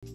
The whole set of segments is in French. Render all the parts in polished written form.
Ça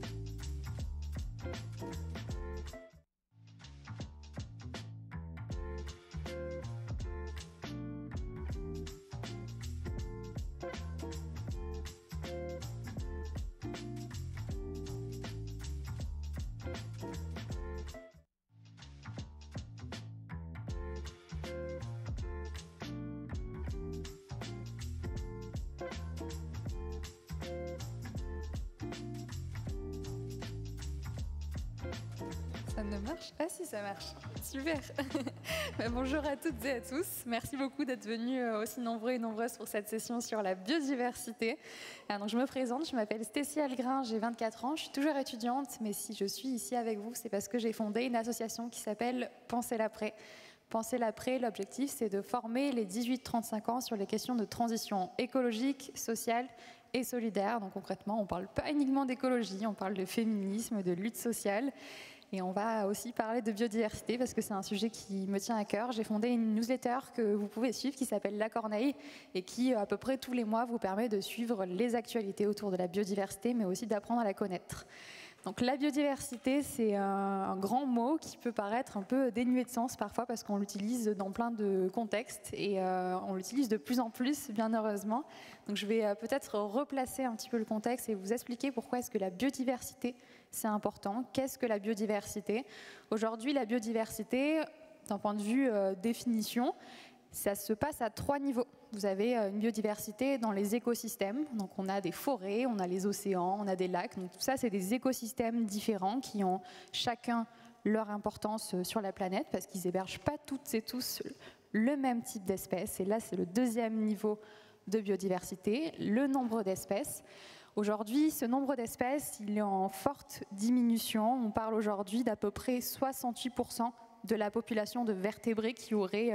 ne marche? Ah si, ça marche. Super. Bonjour à toutes et à tous. Merci beaucoup d'être venus aussi nombreux et nombreuses pour cette session sur la biodiversité. Donc, je me présente, je m'appelle Stécie Algrin, j'ai 24 ans, je suis toujours étudiante, mais si je suis ici avec vous, c'est parce que j'ai fondé une association qui s'appelle Penser l'après. Penser l'après, l'objectif, c'est de former les 18-35 ans sur les questions de transition écologique, sociale et solidaire. Donc concrètement, on ne parle pas uniquement d'écologie, on parle de féminisme, de lutte sociale. Et on va aussi parler de biodiversité parce que c'est un sujet qui me tient à cœur. J'ai fondé une newsletter que vous pouvez suivre qui s'appelle La Corneille et qui, à peu près tous les mois, vous permet de suivre les actualités autour de la biodiversité, mais aussi d'apprendre à la connaître. Donc la biodiversité, c'est un grand mot qui peut paraître un peu dénué de sens parfois parce qu'on l'utilise dans plein de contextes et on l'utilise de plus en plus, bien heureusement. Donc je vais peut-être replacer un petit peu le contexte et vous expliquer pourquoi est-ce que la biodiversité, c'est important. Qu'est-ce que la biodiversité? Aujourd'hui, la biodiversité, d'un point de vue définition, ça se passe à 3 niveaux. Vous avez une biodiversité dans les écosystèmes, donc on a des forêts, on a les océans, on a des lacs, donc tout ça c'est des écosystèmes différents qui ont chacun leur importance sur la planète parce qu'ils n'hébergent pas toutes et tous le même type d'espèces. Et là c'est le deuxième niveau de biodiversité, le nombre d'espèces. Aujourd'hui, ce nombre d'espèces, il est en forte diminution. On parle aujourd'hui d'à peu près 68% de la population de vertébrés qui aurait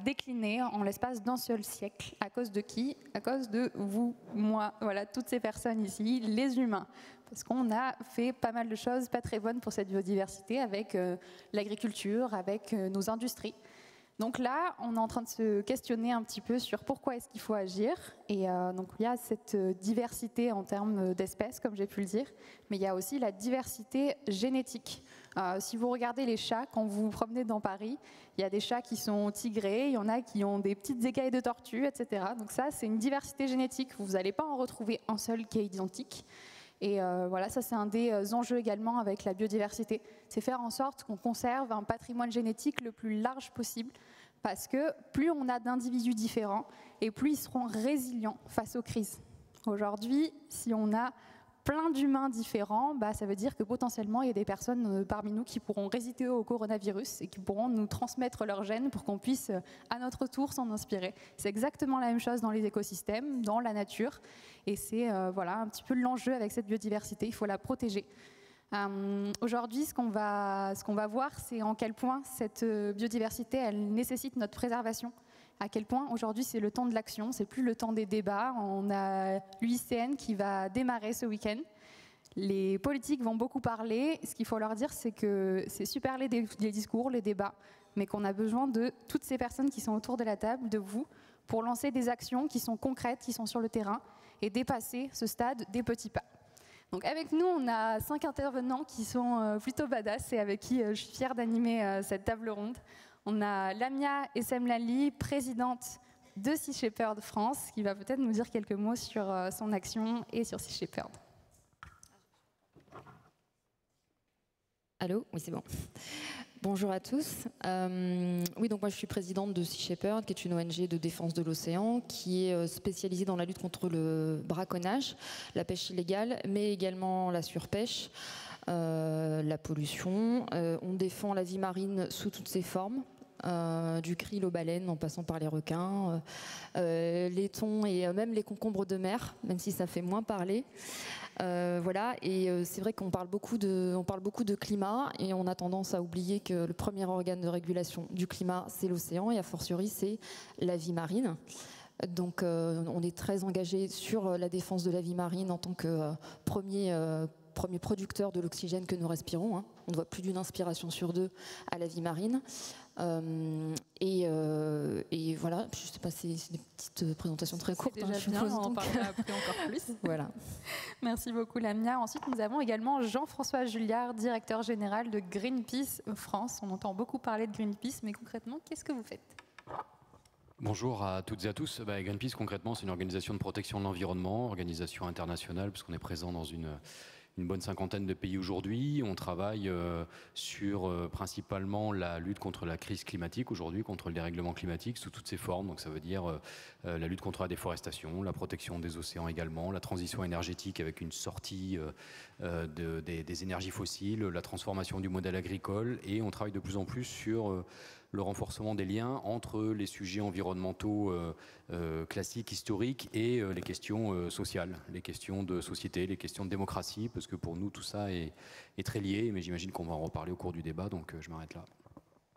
décliné en l'espace d'un seul siècle. À cause de qui? À cause de vous, moi, voilà, toutes ces personnes ici, les humains. Parce qu'on a fait pas mal de choses pas très bonnes pour cette biodiversité avec l'agriculture, avec nos industries. Donc là, on est en train de se questionner un petit peu sur pourquoi est-ce qu'il faut agir. Et donc il y a cette diversité en termes d'espèces, comme j'ai pu le dire, mais il y a aussi la diversité génétique. Si vous regardez les chats, quand vous vous promenez dans Paris, il y a des chats qui sont tigrés, il y en a qui ont des petites écailles de tortue, etc. Donc ça, c'est une diversité génétique. Vous n'allez pas en retrouver un seul qui est identique. Et voilà, ça c'est un des enjeux également avec la biodiversité. C'est faire en sorte qu'on conserve un patrimoine génétique le plus large possible parce que plus on a d'individus différents et plus ils seront résilients face aux crises. Aujourd'hui, si on a plein d'humains différents, ça veut dire que potentiellement il y a des personnes parmi nous qui pourront résister au coronavirus et qui pourront nous transmettre leurs gènes pour qu'on puisse à notre tour s'en inspirer. C'est exactement la même chose dans les écosystèmes, dans la nature, et c'est voilà, un petit peu l'enjeu avec cette biodiversité, il faut la protéger. Aujourd'hui, ce qu'on va voir, c'est en quel point cette biodiversité, elle nécessite notre préservation. À quel point aujourd'hui c'est le temps de l'action, c'est plus le temps des débats. On a l'UICN qui va démarrer ce week-end. Les politiques vont beaucoup parler. Ce qu'il faut leur dire, c'est que c'est super les discours, les débats, mais qu'on a besoin de toutes ces personnes qui sont autour de la table, de vous, pour lancer des actions qui sont concrètes, qui sont sur le terrain, et dépasser ce stade des petits pas. Donc avec nous, on a 5 intervenants qui sont plutôt badass et avec qui je suis fière d'animer cette table ronde. On a Lamia Essemlali, présidente de Sea Shepherd France, qui va peut-être nous dire quelques mots sur son action et sur Sea Shepherd. Allô? Oui, c'est bon. Bonjour à tous. Oui, donc moi je suis présidente de Sea Shepherd, qui est une ONG de défense de l'océan, qui est spécialisée dans la lutte contre le braconnage, la pêche illégale, mais également la surpêche, la pollution. On défend la vie marine sous toutes ses formes. Du krill aux baleines en passant par les requins, les thons et même les concombres de mer, même si ça fait moins parler. Voilà, et c'est vrai qu'on parle beaucoup de climat et on a tendance à oublier que le premier organe de régulation du climat, c'est l'océan et a fortiori, c'est la vie marine. Donc on est très engagé sur la défense de la vie marine en tant que premier producteur de l'oxygène que nous respirons. On doit plus d'une inspiration sur 2 à la vie marine. Et voilà, je ne sais pas, c'est des petites présentations très courtes. C'est déjà bien, on en parlera après encore plus. Voilà. Merci beaucoup Lamia. Ensuite, nous avons également Jean-François Julliard, directeur général de Greenpeace France. On entend beaucoup parler de Greenpeace, mais concrètement, qu'est-ce que vous faites ? Bonjour à toutes et à tous. Greenpeace, concrètement, c'est une organisation de protection de l'environnement, organisation internationale, puisqu'on est présent dans une bonne cinquantaine de pays aujourd'hui. On travaille sur principalement la lutte contre la crise climatique aujourd'hui, contre le dérèglement climatique sous toutes ses formes. Donc ça veut dire la lutte contre la déforestation, la protection des océans également, la transition énergétique avec une sortie des énergies fossiles, la transformation du modèle agricole, et on travaille de plus en plus sur le renforcement des liens entre les sujets environnementaux classiques, historiques, et les questions sociales, les questions de société, les questions de démocratie, parce que pour nous tout ça est très lié, mais j'imagine qu'on va en reparler au cours du débat, donc je m'arrête là.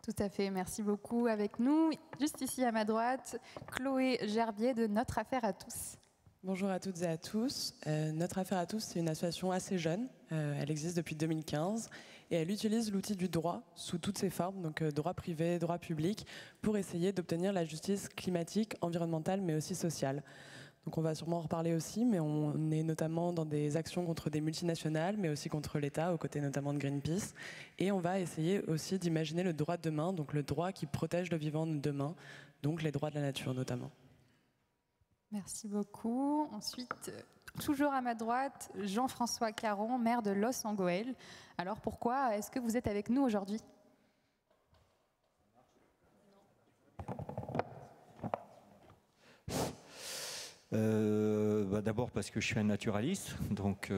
Tout à fait, merci beaucoup. Avec nous, juste ici à ma droite, Chloé Gerbier de Notre Affaire à tous. Bonjour à toutes et à tous. Notre Affaire à tous, c'est une association assez jeune. Elle existe depuis 2015 et elle utilise l'outil du droit sous toutes ses formes, donc droit privé, droit public, pour essayer d'obtenir la justice climatique, environnementale, mais aussi sociale. Donc on va sûrement en reparler aussi, mais on est notamment dans des actions contre des multinationales, mais aussi contre l'État, aux côtés notamment de Greenpeace. Et on va essayer aussi d'imaginer le droit de demain, donc le droit qui protège le vivant de demain, donc les droits de la nature notamment. Merci beaucoup. Ensuite, toujours à ma droite, Jean-François Caron, maire de Los Angeles. Alors pourquoi est-ce que vous êtes avec nous aujourd'hui ? D'abord parce que je suis un naturaliste, donc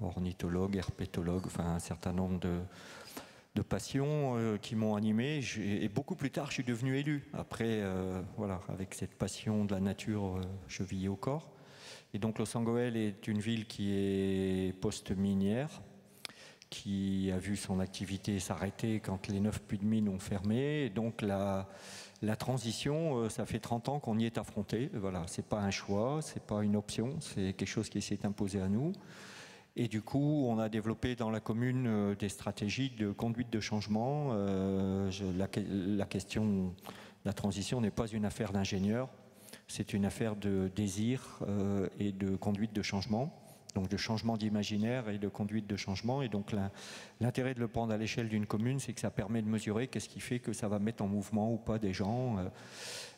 ornithologue, herpétologue, enfin un certain nombre de passions qui m'ont animé, et beaucoup plus tard je suis devenu élu. Après, voilà, avec cette passion de la nature chevillée au corps. Et donc Los Angeles est une ville qui est post-minière, qui a vu son activité s'arrêter quand les 9 puits de mines ont fermé. Et donc la transition, ça fait 30 ans qu'on y est affronté. Voilà, c'est pas un choix, c'est pas une option, c'est quelque chose qui s'est imposé à nous. Et du coup, on a développé dans la commune des stratégies de conduite de changement. La question de la transition n'est pas une affaire d'ingénieur, c'est une affaire de désir et de conduite de changement. Donc de changement d'imaginaire et de conduite de changement. Et donc l'intérêt de le prendre à l'échelle d'une commune, c'est que ça permet de mesurer qu'est-ce qui fait que ça va mettre en mouvement ou pas des gens.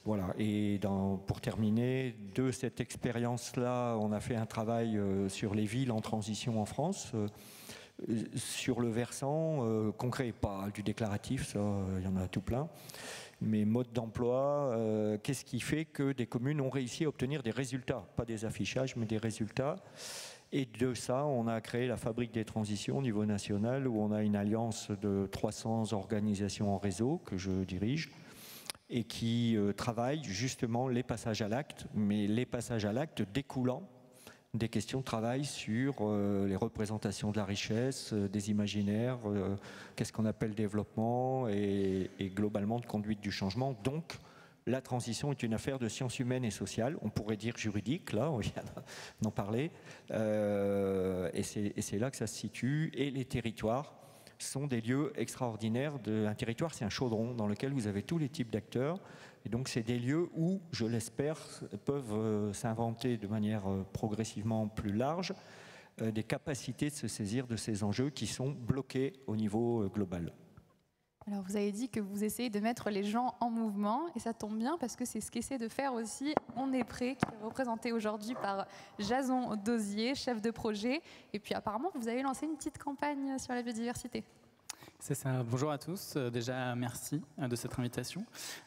Voilà. Et pour terminer, de cette expérience-là, on a fait un travail sur les villes en transition en France, sur le versant concret, pas du déclaratif, ça, il y en a tout plein. Mais mode d'emploi, qu'est-ce qui fait que des communes ont réussi à obtenir des résultats, pas des affichages, mais des résultats. Et de ça, on a créé la Fabrique des transitions au niveau national, où on a une alliance de 300 organisations en réseau que je dirige, et qui travaillent justement les passages à l'acte, mais les passages à l'acte découlant des questions de travail sur les représentations de la richesse, des imaginaires, qu'est-ce qu'on appelle développement, et globalement de conduite du changement. Donc, la transition est une affaire de sciences humaines et sociales, on pourrait dire juridique, là, on vient d'en parler, et c'est là que ça se situe. Et les territoires sont des lieux extraordinaires. Un territoire, c'est un chaudron dans lequel vous avez tous les types d'acteurs, et donc c'est des lieux où, je l'espère, peuvent s'inventer de manière progressivement plus large des capacités de se saisir de ces enjeux qui sont bloqués au niveau global. Alors vous avez dit que vous essayez de mettre les gens en mouvement, et ça tombe bien parce que c'est ce qu'essaie de faire aussi On est prêt, qui est représenté aujourd'hui par Jason Dosier, chef de projet. Et puis apparemment, vous avez lancé une petite campagne sur la biodiversité. C'est ça. Bonjour à tous. Déjà, merci de cette invitation.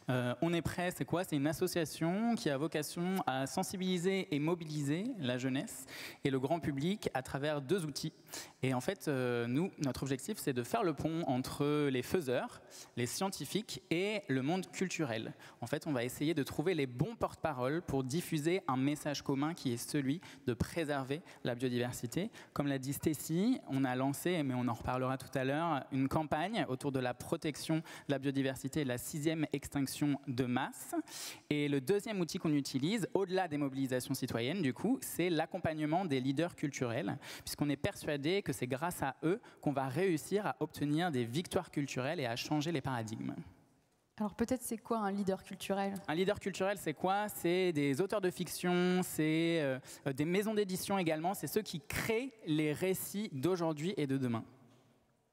On est prêt, c'est quoi? C'est une association qui a vocation à sensibiliser et mobiliser la jeunesse et le grand public à travers 2 outils. Et en fait, nous, notre objectif, c'est de faire le pont entre les faiseurs, les scientifiques et le monde culturel. En fait, on va essayer de trouver les bons porte-parole pour diffuser un message commun qui est celui de préserver la biodiversité. Comme l'a dit Stécie, on a lancé, mais on en reparlera tout à l'heure, une campagne campagne autour de la protection de la biodiversité et de la 6e extinction de masse. Et le deuxième outil qu'on utilise, au-delà des mobilisations citoyennes, du coup, c'est l'accompagnement des leaders culturels, puisqu'on est persuadé que c'est grâce à eux qu'on va réussir à obtenir des victoires culturelles et à changer les paradigmes. Alors peut-être c'est quoi un leader culturel? Un leader culturel, c'est quoi? C'est des auteurs de fiction, c'est des maisons d'édition également, c'est ceux qui créent les récits d'aujourd'hui et de demain.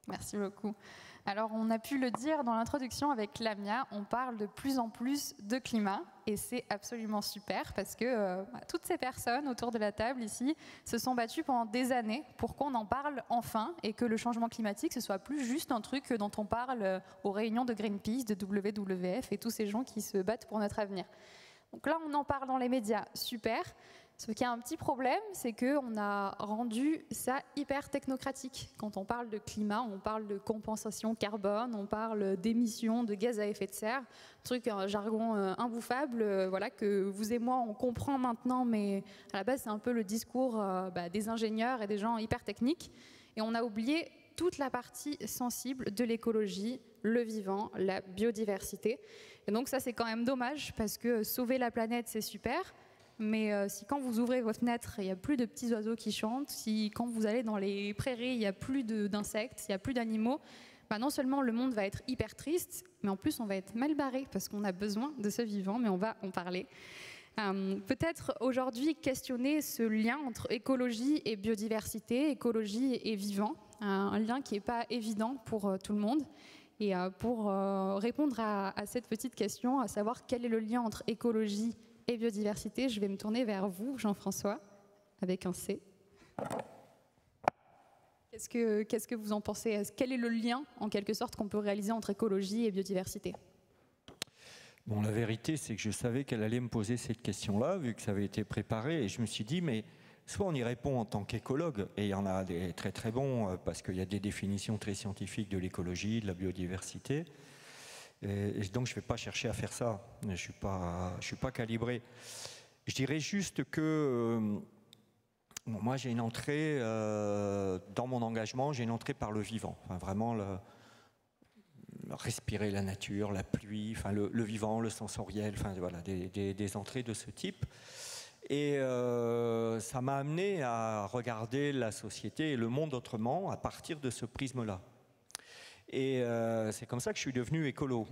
Merci beaucoup. Alors on a pu le dire dans l'introduction avec Lamia, on parle de plus en plus de climat et c'est absolument super parce que toutes ces personnes autour de la table ici se sont battues pendant des années pour qu'on en parle enfin et que le changement climatique ce soit plus juste un truc dont on parle aux réunions de Greenpeace, de WWF et tous ces gens qui se battent pour notre avenir. Donc là on en parle dans les médias, super. Sauf qu'il y a un petit problème, c'est qu'on a rendu ça hyper technocratique. Quand on parle de climat, on parle de compensation carbone, on parle d'émissions de gaz à effet de serre, truc, un jargon imbouffable, voilà, que vous et moi on comprend maintenant, mais à la base c'est un peu le discours des ingénieurs et des gens hyper techniques. Et on a oublié toute la partie sensible de l'écologie, le vivant, la biodiversité. Et donc ça c'est quand même dommage, parce que sauver la planète c'est super, mais si quand vous ouvrez vos fenêtres, il n'y a plus de petits oiseaux qui chantent, si quand vous allez dans les prairies, il n'y a plus d'insectes, il n'y a plus d'animaux, non seulement le monde va être hyper triste, mais en plus on va être mal barré parce qu'on a besoin de ce vivant, mais on va en parler. Peut-être aujourd'hui questionner ce lien entre écologie et biodiversité, écologie et vivant, un lien qui n'est pas évident pour tout le monde. Et pour répondre à cette petite question, à savoir quel est le lien entre écologie et biodiversité, je vais me tourner vers vous, Jean-François, avec un C. Qu'est-ce que vous en pensez? Quel est le lien, en quelque sorte, qu'on peut réaliser entre écologie et biodiversité? Bon, la vérité, c'est que je savais qu'elle allait me poser cette question-là, vu que ça avait été préparé, et je me suis dit, mais soit on y répond en tant qu'écologue, et il y en a des très très bons, parce qu'il y a des définitions très scientifiques de l'écologie, de la biodiversité, et donc je ne vais pas chercher à faire ça, je ne suis pas calibré. Je dirais juste que moi j'ai une entrée, dans mon engagement, j'ai une entrée par le vivant, enfin, vraiment respirer la nature, la pluie, enfin, le vivant, le sensoriel, enfin, voilà, des entrées de ce type. Et ça m'a amené à regarder la société et le monde autrement à partir de ce prisme-là. Et c'est comme ça que je suis devenu écolo.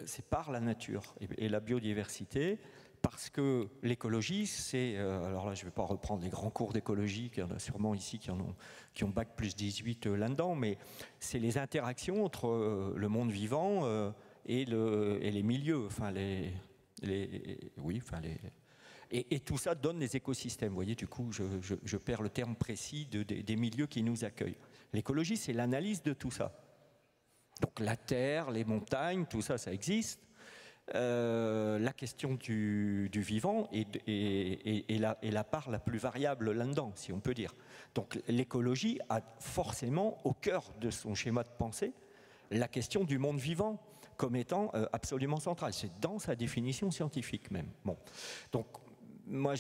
C'est par la nature et la biodiversité, parce que l'écologie, c'est... alors là, je ne vais pas reprendre les grands cours d'écologie, il y en a sûrement ici qui ont bac plus 18 là-dedans, mais c'est les interactions entre le monde vivant et les milieux, enfin et tout ça donne des écosystèmes. Vous voyez, du coup, je perds le terme précis des milieux qui nous accueillent. L'écologie, c'est l'analyse de tout ça. Donc la terre, les montagnes, tout ça, ça existe. La question du vivant est la part la plus variable là-dedans, si on peut dire. Donc l'écologie a forcément au cœur de son schéma de pensée la question du monde vivant comme étant absolument centrale. C'est dans sa définition scientifique même. Bon. Donc moi,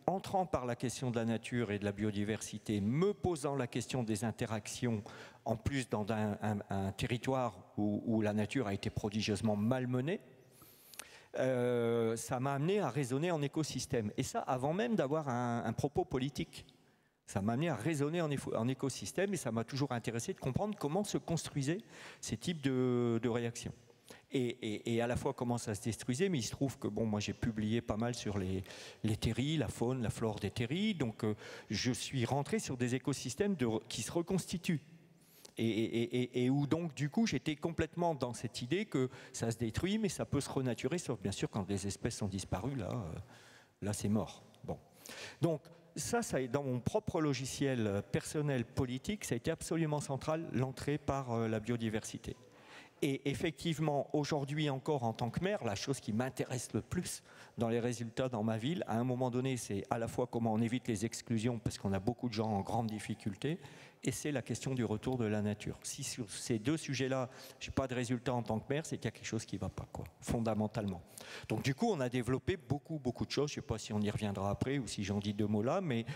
entrant par la question de la nature et de la biodiversité, me posant la question des interactions, en plus dans un territoire où la nature a été prodigieusement malmenée, ça m'a amené à raisonner en écosystème. Et ça, avant même d'avoir un propos politique. Ça m'a amené à raisonner en écosystème et ça m'a toujours intéressé de comprendre comment se construisaient ces types de réactions. Et à la fois comment ça se détruisait, mais il se trouve que bon, moi j'ai publié pas mal sur les terris, la faune, la flore des terris, donc je suis rentré sur des écosystèmes qui se reconstituent. Et où donc du coup j'étais complètement dans cette idée que ça se détruit, mais ça peut se renaturer, sauf bien sûr quand des espèces sont disparues, là c'est mort. Bon. Donc ça, dans mon propre logiciel personnel politique, ça a été absolument central, l'entrée par la biodiversité. Et effectivement, aujourd'hui encore en tant que maire, la chose qui m'intéresse le plus dans les résultats dans ma ville, à un moment donné, c'est à la fois comment on évite les exclusions, parce qu'on a beaucoup de gens en grande difficulté, et c'est la question du retour de la nature. Si sur ces deux sujets-là, je n'ai pas de résultats en tant que maire, c'est qu'il y a quelque chose qui ne va pas, quoi, fondamentalement. Donc du coup, on a développé beaucoup de choses. Je ne sais pas si on y reviendra après ou si j'en dis deux mots là, mais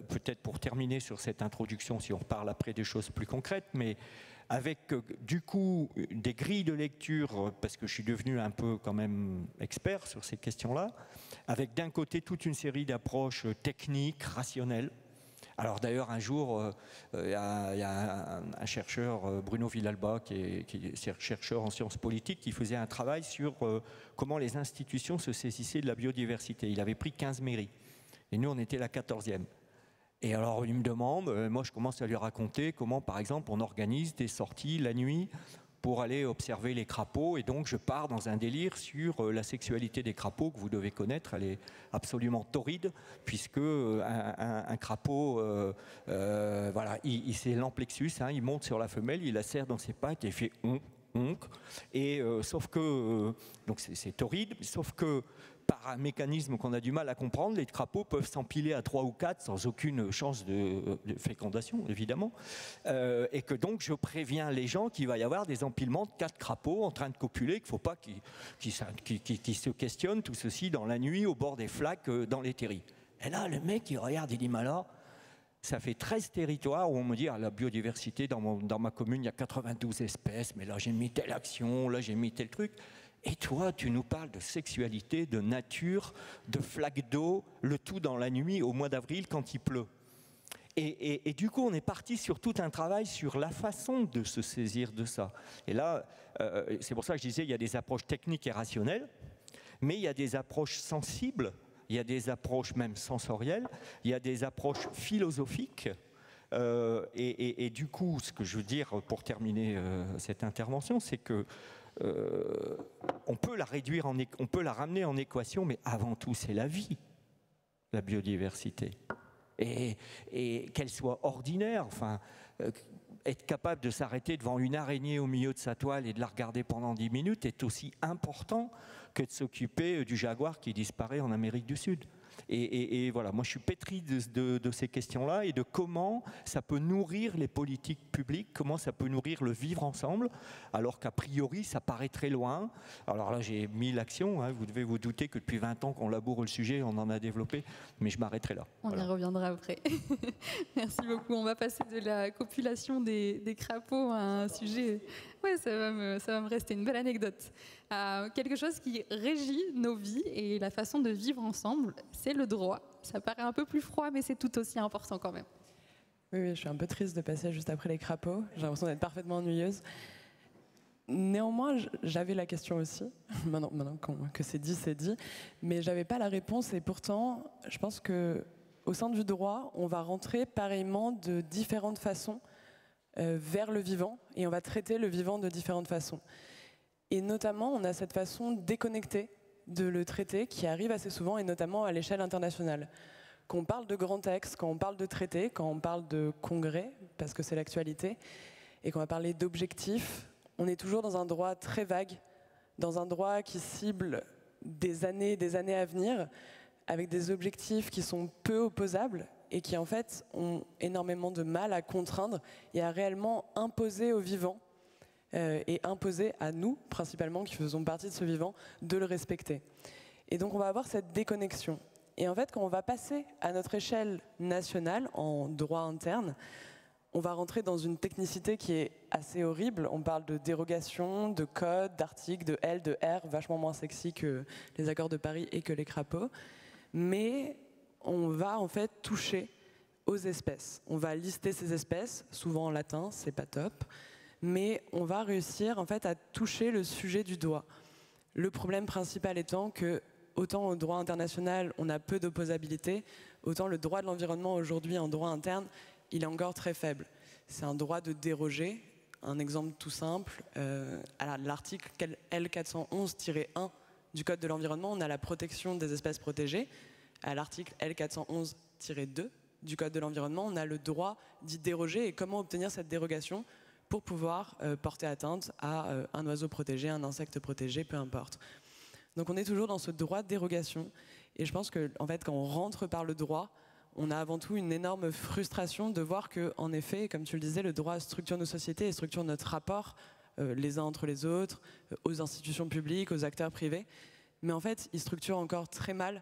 peut-être pour terminer sur cette introduction, si on parle après des choses plus concrètes, mais avec du coup des grilles de lecture, parce que je suis devenu un peu quand même expert sur ces questions-là, avec d'un côté toute une série d'approches techniques, rationnelles. Alors d'ailleurs un jour, il y a un chercheur, Bruno Villalba, qui est chercheur en sciences politiques, qui faisait un travail sur comment les institutions se saisissaient de la biodiversité. Il avait pris 15 mairies, et nous on était la 14e. Et alors il me demande, moi je commence à lui raconter comment par exemple on organise des sorties la nuit pour aller observer les crapauds, et donc je pars dans un délire sur la sexualité des crapauds que vous devez connaître. Elle est absolument torride, puisque un crapaud, voilà, c'est l'amplexus, hein, il monte sur la femelle, il la serre dans ses pattes et il fait onk, et sauf que, donc c'est torride, sauf que par un mécanisme qu'on a du mal à comprendre, les crapauds peuvent s'empiler à 3 ou 4 sans aucune chance de fécondation, évidemment. Et que donc, je préviens les gens qu'il va y avoir des empilements de 4 crapauds en train de copuler, qu'il ne faut pas qu'ils se questionnent, tout ceci dans la nuit, au bord des flaques, dans les terris. Et là, le mec, il regarde, il dit, mais alors, ça fait 13 territoires où on me dit, la biodiversité, dans ma commune, il y a 92 espèces, mais là, j'ai mis telle action, là, j'ai mis tel truc. Et toi, tu nous parles de sexualité, de nature, de flaques d'eau, le tout dans la nuit au mois d'avril quand il pleut. Et du coup, on est parti sur tout un travail sur la façon de se saisir de ça. Et là, c'est pour ça que je disais, il y a des approches techniques et rationnelles, mais il y a des approches sensibles, il y a des approches même sensorielles, il y a des approches philosophiques. Et du coup, ce que je veux dire pour terminer cette intervention, c'est que on peut la réduire, on peut la ramener en équation, mais avant tout, c'est la vie, la biodiversité. Et qu'elle soit ordinaire, enfin, être capable de s'arrêter devant une araignée au milieu de sa toile et de la regarder pendant 10 minutes est aussi important que de s'occuper du jaguar qui disparaît en Amérique du Sud. Et voilà, moi je suis pétri de ces questions-là et de comment ça peut nourrir les politiques publiques, comment ça peut nourrir le vivre ensemble, alors qu'a priori ça paraît très loin. Alors là j'ai 1000 actions, hein, vous devez vous douter que depuis 20 ans qu'on laboure le sujet, on en a développé, mais je m'arrêterai là. On y reviendra après. Merci beaucoup. On va passer de la copulation des crapauds à un sujet... Oui, ça va me rester une belle anecdote. Quelque chose qui régit nos vies et la façon de vivre ensemble, c'est le droit. Ça paraît un peu plus froid, mais c'est tout aussi important quand même. Oui, je suis un peu triste de passer juste après les crapauds. J'ai l'impression d'être parfaitement ennuyeuse. Néanmoins, j'avais la question aussi. Maintenant que c'est dit. Mais j'avais pas la réponse. Et pourtant, je pense qu'au sein du droit, on va rentrer pareillement de différentes façons vers le vivant, et on va traiter le vivant de différentes façons. Et notamment, on a cette façon déconnectée de le traiter qui arrive assez souvent, et notamment à l'échelle internationale. Quand on parle de grands textes, quand on parle de traités, quand on parle de congrès, parce que c'est l'actualité, et qu'on va parler d'objectifs, on est toujours dans un droit très vague, dans un droit qui cible des années à venir, avec des objectifs qui sont peu opposables, et qui en fait ont énormément de mal à contraindre et à réellement imposer aux vivants et imposer à nous, principalement, qui faisons partie de ce vivant, de le respecter. Et donc on va avoir cette déconnexion. Et en fait, quand on va passer à notre échelle nationale, en droit interne, on va rentrer dans une technicité qui est assez horrible. On parle de dérogation, de code, d'articles, de L, de R, vachement moins sexy que les accords de Paris et que les crapauds. Mais on va en fait toucher aux espèces. On va lister ces espèces, souvent en latin, c'est pas top, mais on va réussir en fait à toucher le sujet du droit. Le problème principal étant que, autant au droit international, on a peu d'opposabilité, autant le droit de l'environnement aujourd'hui, en droit interne, il est encore très faible. C'est un droit de déroger. Un exemple tout simple, à l'article L411-1 du Code de l'environnement, on a la protection des espèces protégées. À l'article L411-2 du Code de l'environnement, on a le droit d'y déroger. Et comment obtenir cette dérogation? pour pouvoir porter atteinte à un oiseau protégé, un insecte protégé, peu importe. Donc on est toujours dans ce droit de dérogation. Et je pense que, en fait, quand on rentre par le droit, on a avant tout une énorme frustration de voir que, en effet, comme tu le disais, le droit structure nos sociétés et structure notre rapport les uns entre les autres, aux institutions publiques, aux acteurs privés. Mais en fait, il structure encore très mal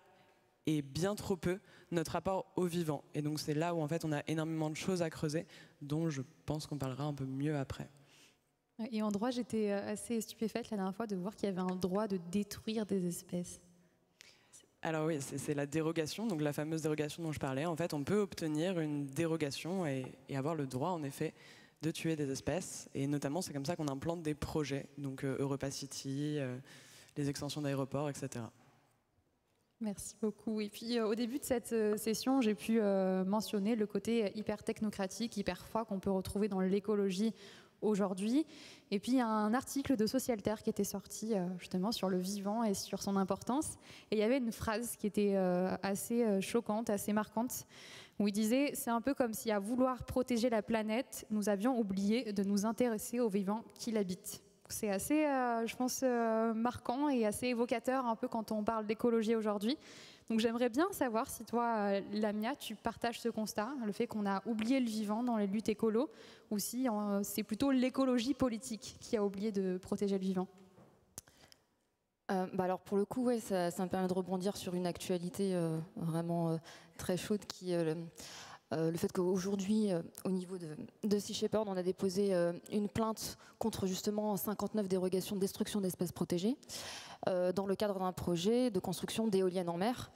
et bien trop peu notre rapport au vivant. Et donc c'est là où en fait on a énormément de choses à creuser, dont je pense qu'on parlera un peu mieux après. Et en droit, j'étais assez stupéfaite la dernière fois de voir qu'il y avait un droit de détruire des espèces. Alors oui, c'est la dérogation, donc la fameuse dérogation dont je parlais. En fait, on peut obtenir une dérogation et avoir le droit, en effet, de tuer des espèces. Et notamment, c'est comme ça qu'on implante des projets, donc Europa City, les extensions d'aéroports, etc. Merci beaucoup. Et puis au début de cette session, j'ai pu mentionner le côté hyper technocratique, hyper froid qu'on peut retrouver dans l'écologie aujourd'hui. Et puis il y a un article de Socialterre qui était sorti justement sur le vivant et sur son importance. Et il y avait une phrase qui était assez choquante, assez marquante, où il disait « C'est un peu comme si à vouloir protéger la planète, nous avions oublié de nous intéresser aux vivants qui l'habitent ». C'est assez, je pense, marquant et assez évocateur un peu quand on parle d'écologie aujourd'hui. Donc j'aimerais bien savoir si toi, Lamia, tu partages ce constat, le fait qu'on a oublié le vivant dans les luttes écolo, ou si c'est plutôt l'écologie politique qui a oublié de protéger le vivant. Alors pour le coup, ouais, ça me permet de rebondir sur une actualité vraiment très chaude qui le fait qu'aujourd'hui, au niveau de Sea Shepherd, on a déposé une plainte contre justement 59 dérogations de destruction d'espèces protégées dans le cadre d'un projet de construction d'éoliennes en mer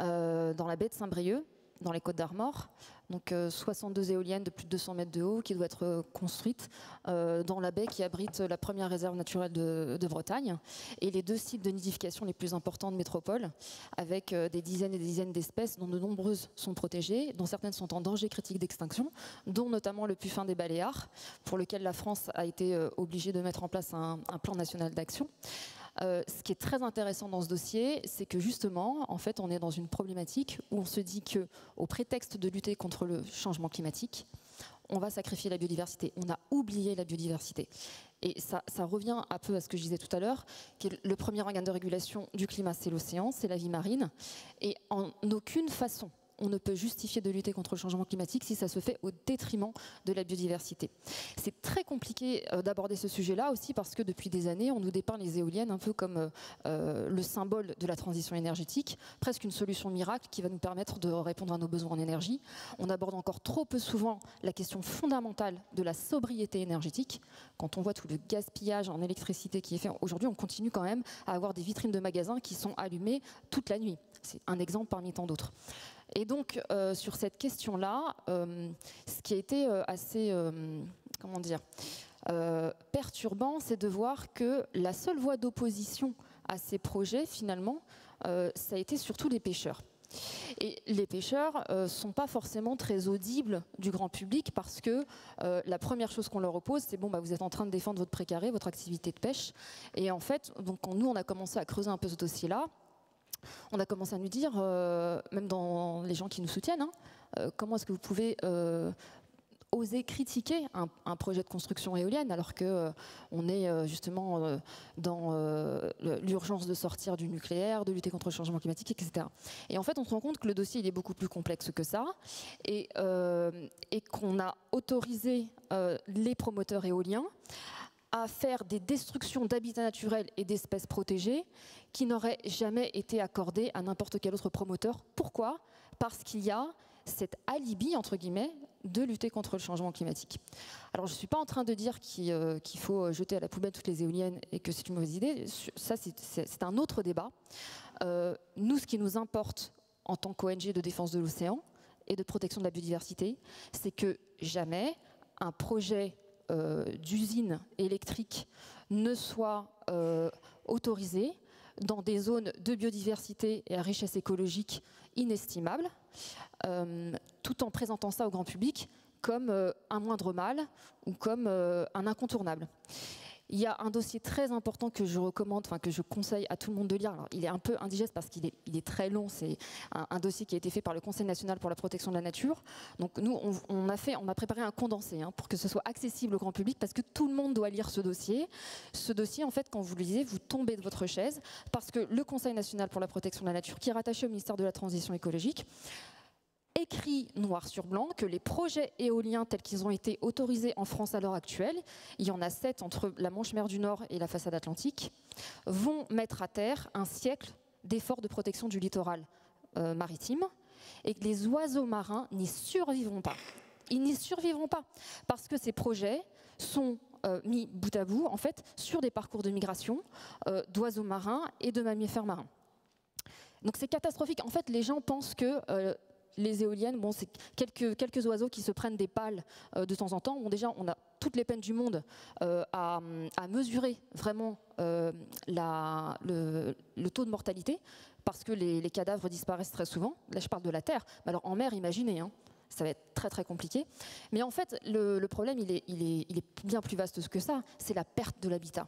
dans la baie de Saint-Brieuc, dans les Côtes d'Armor. Donc 62 éoliennes de plus de 200 mètres de haut qui doivent être construites dans la baie qui abrite la première réserve naturelle de Bretagne et les 2 sites de nidification les plus importants de métropole avec des dizaines et des dizaines d'espèces dont de nombreuses sont protégées, dont certaines sont en danger critique d'extinction, dont notamment le puffin des Baléares pour lequel la France a été obligée de mettre en place un plan national d'action. Ce qui est très intéressant dans ce dossier, c'est que justement, en fait, on est dans une problématique où on se dit que, au prétexte de lutter contre le changement climatique, on va sacrifier la biodiversité. On a oublié la biodiversité. Et ça revient un peu à ce que je disais tout à l'heure, que le premier organe de régulation du climat, c'est l'océan, c'est la vie marine. Et en aucune façon, on ne peut justifier de lutter contre le changement climatique si ça se fait au détriment de la biodiversité. C'est très compliqué d'aborder ce sujet-là aussi parce que depuis des années, on nous dépeint les éoliennes un peu comme le symbole de la transition énergétique, presque une solution miracle qui va nous permettre de répondre à nos besoins en énergie. On aborde encore trop peu souvent la question fondamentale de la sobriété énergétique. Quand on voit tout le gaspillage en électricité qui est fait aujourd'hui, on continue quand même à avoir des vitrines de magasins qui sont allumées toute la nuit. C'est un exemple parmi tant d'autres. Et donc, sur cette question-là, ce qui a été assez, comment dire, perturbant, c'est de voir que la seule voie d'opposition à ces projets, finalement, ça a été surtout les pêcheurs. Et les pêcheurs ne sont pas forcément très audibles du grand public parce que la première chose qu'on leur oppose, c'est bon, bah, vous êtes en train de défendre votre précaré, votre activité de pêche. Et en fait, donc, nous, on a commencé à creuser un peu ce dossier-là. On a commencé à nous dire, même dans les gens qui nous soutiennent, comment est-ce que vous pouvez oser critiquer un projet de construction éolienne alors qu'on est justement dans l'urgence de sortir du nucléaire, de lutter contre le changement climatique, etc. Et en fait, on se rend compte que le dossier il est beaucoup plus complexe que ça et qu'on a autorisé les promoteurs éoliens à faire des destructions d'habitats naturels et d'espèces protégées qui n'auraient jamais été accordées à n'importe quel autre promoteur. Pourquoi ? Parce qu'il y a cet alibi, entre guillemets, de lutter contre le changement climatique. Alors je ne suis pas en train de dire qu'il faut jeter à la poubelle toutes les éoliennes et que c'est une mauvaise idée. Ça, c'est un autre débat. Nous, ce qui nous importe en tant qu'ONG de défense de l'océan et de protection de la biodiversité, c'est que jamais un projet d'usine électrique ne soit autorisé dans des zones de biodiversité et à richesse écologique inestimables, tout en présentant ça au grand public comme un moindre mal ou comme un incontournable. Il y a un dossier très important que je recommande, que je conseille à tout le monde de lire. Alors, il est un peu indigeste parce qu'il est très long. C'est un dossier qui a été fait par le Conseil national pour la protection de la nature. Donc nous, on a préparé un condensé pour que ce soit accessible au grand public parce que tout le monde doit lire ce dossier. Ce dossier, en fait, quand vous le lisez, vous tombez de votre chaise parce que le Conseil national pour la protection de la nature, qui est rattaché au ministère de la Transition écologique, écrit noir sur blanc que les projets éoliens tels qu'ils ont été autorisés en France à l'heure actuelle, il y en a 7 entre la Manche-Mer du Nord et la façade atlantique, vont mettre à terre un siècle d'efforts de protection du littoral maritime et que les oiseaux marins n'y survivront pas. Ils n'y survivront pas parce que ces projets sont mis bout à bout en fait, sur des parcours de migration d'oiseaux marins et de mammifères marins. Donc c'est catastrophique. En fait, les gens pensent que les éoliennes, bon, c'est quelques oiseaux qui se prennent des pales de temps en temps. Bon, déjà, on a toutes les peines du monde à mesurer vraiment le taux de mortalité, parce que les cadavres disparaissent très souvent. Là, je parle de la terre. Mais alors, en mer, imaginez, ça va être très très compliqué. Mais en fait, le problème, il est bien plus vaste que ça. C'est la perte de l'habitat.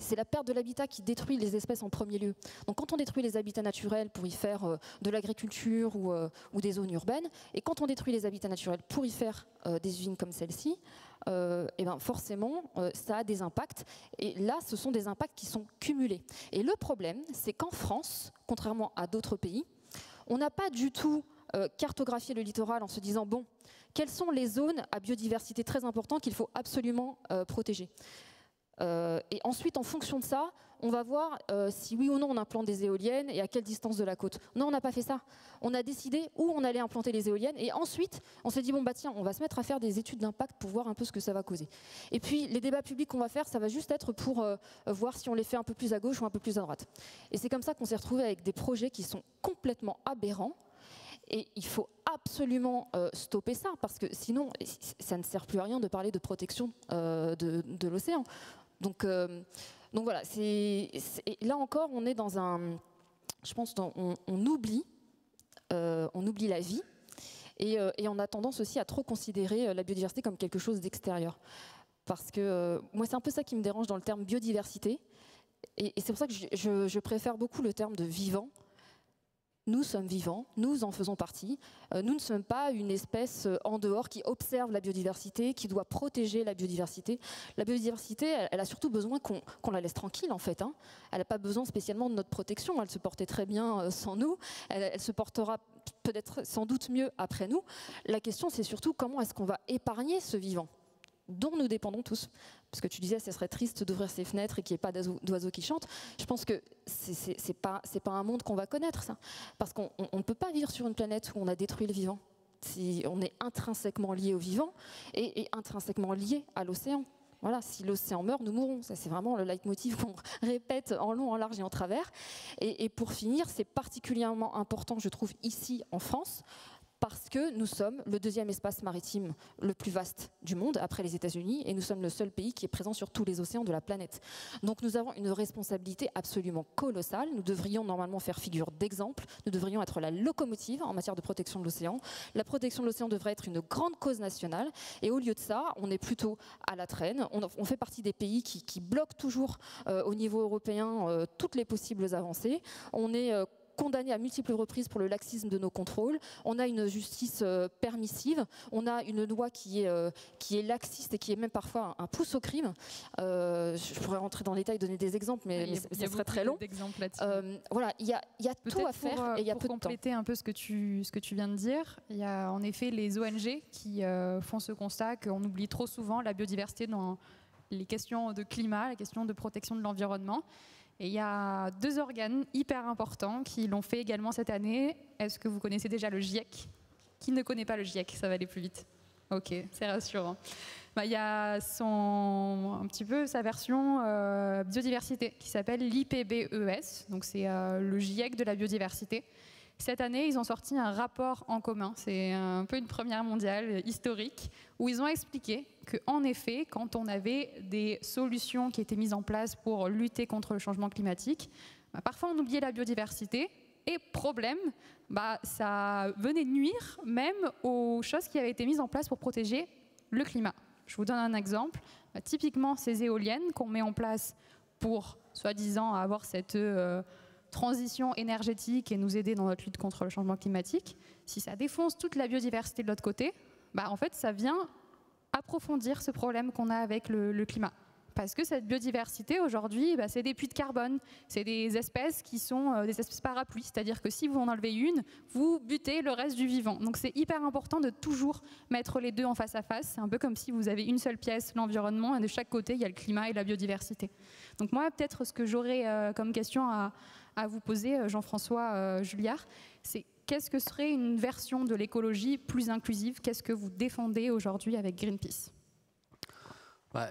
C'est la perte de l'habitat qui détruit les espèces en premier lieu. Donc quand on détruit les habitats naturels pour y faire de l'agriculture ou des zones urbaines, et quand on détruit les habitats naturels pour y faire des usines comme celle-ci, et ben forcément, ça a des impacts. Et là, ce sont des impacts qui sont cumulés. Et le problème, c'est qu'en France, contrairement à d'autres pays, on n'a pas du tout cartographié le littoral en se disant, bon, quelles sont les zones à biodiversité très importantes qu'il faut absolument protéger. Et ensuite, en fonction de ça, on va voir si oui ou non on implante des éoliennes et à quelle distance de la côte. Non, on n'a pas fait ça. On a décidé où on allait implanter les éoliennes et ensuite, on s'est dit, bon bah tiens, on va se mettre à faire des études d'impact pour voir un peu ce que ça va causer. Et puis, les débats publics qu'on va faire, ça va juste être pour voir si on les fait un peu plus à gauche ou un peu plus à droite. Et c'est comme ça qu'on s'est retrouvé avec des projets qui sont complètement aberrants. Et il faut absolument stopper ça, parce que sinon, ça ne sert plus à rien de parler de protection de l'océan. Donc voilà, là encore, on est dans un... Je pense on oublie la vie et on a tendance aussi à trop considérer la biodiversité comme quelque chose d'extérieur. Parce que moi, c'est un peu ça qui me dérange dans le terme biodiversité. Et c'est pour ça que je préfère beaucoup le terme de vivant. Nous sommes vivants, nous en faisons partie. Nous ne sommes pas une espèce en dehors qui observe la biodiversité, qui doit protéger la biodiversité. La biodiversité, elle a surtout besoin qu'on la laisse tranquille, en fait. Elle n'a pas besoin spécialement de notre protection. Elle se portait très bien sans nous. Elle se portera peut-être sans doute mieux après nous. La question, c'est surtout comment est-ce qu'on va épargner ce vivant dont nous dépendons tous. Parce que tu disais, ce serait triste d'ouvrir ses fenêtres et qu'il n'y ait pas d'oiseaux qui chantent. Je pense que c'est pas un monde qu'on va connaître, ça. Parce qu'on ne peut pas vivre sur une planète où on a détruit le vivant. Si on est intrinsèquement lié au vivant et intrinsèquement lié à l'océan. Voilà, si l'océan meurt, nous mourrons. Ça, c'est vraiment le leitmotiv qu'on répète en long, en large et en travers. Et pour finir, c'est particulièrement important, je trouve, ici en France, parce que nous sommes le deuxième espace maritime le plus vaste du monde, après les États-Unis, et nous sommes le seul pays qui est présent sur tous les océans de la planète. Donc nous avons une responsabilité absolument colossale. Nous devrions normalement faire figure d'exemple. Nous devrions être la locomotive en matière de protection de l'océan. La protection de l'océan devrait être une grande cause nationale. Et au lieu de ça, on est plutôt à la traîne. On fait partie des pays qui bloquent toujours au niveau européen toutes les possibles avancées. On est condamnés à multiples reprises pour le laxisme de nos contrôles. On a une justice permissive. On a une loi qui est laxiste et qui est même parfois un pouce au crime. Je pourrais rentrer dans les détails, donner des exemples, mais ça serait très long. Voilà, il y a tout à faire et il y a peu de temps. Pour compléter un peu ce que tu viens de dire, il y a en effet les ONG qui font ce constat qu'on oublie trop souvent la biodiversité dans les questions de climat, les questions de protection de l'environnement. Et il y a 2 organes hyper importants qui l'ont fait également cette année. Est-ce que vous connaissez déjà le GIEC? Qui ne connaît pas le GIEC? Ça va aller plus vite. Ok, c'est rassurant. Il y a un petit peu sa version biodiversité qui s'appelle l'IPBES. Donc c'est le GIEC de la biodiversité. Cette année, ils ont sorti un rapport en commun. C'est un peu une première mondiale historique où ils ont expliqué qu'en effet, quand on avait des solutions qui étaient mises en place pour lutter contre le changement climatique, parfois on oubliait la biodiversité et problème, ça venait nuire même aux choses qui avaient été mises en place pour protéger le climat. Je vous donne un exemple. Typiquement, ces éoliennes qu'on met en place pour, soi-disant, avoir cette transition énergétique et nous aider dans notre lutte contre le changement climatique, si ça défonce toute la biodiversité de l'autre côté, en fait, ça vient approfondir ce problème qu'on a avec le climat. Parce que cette biodiversité, aujourd'hui, c'est des puits de carbone, c'est des espèces qui sont des espèces parapluies, c'est-à-dire que si vous en enlevez une, vous butez le reste du vivant. Donc c'est hyper important de toujours mettre les deux en face à face. C'est un peu comme si vous avez une seule pièce, l'environnement, et de chaque côté, il y a le climat et la biodiversité. Donc moi, peut-être ce que j'aurais comme question à vous poser, Jean-François Julliard, c'est qu'est-ce que serait une version de l'écologie plus inclusive? Qu'est-ce que vous défendez aujourd'hui avec Greenpeace?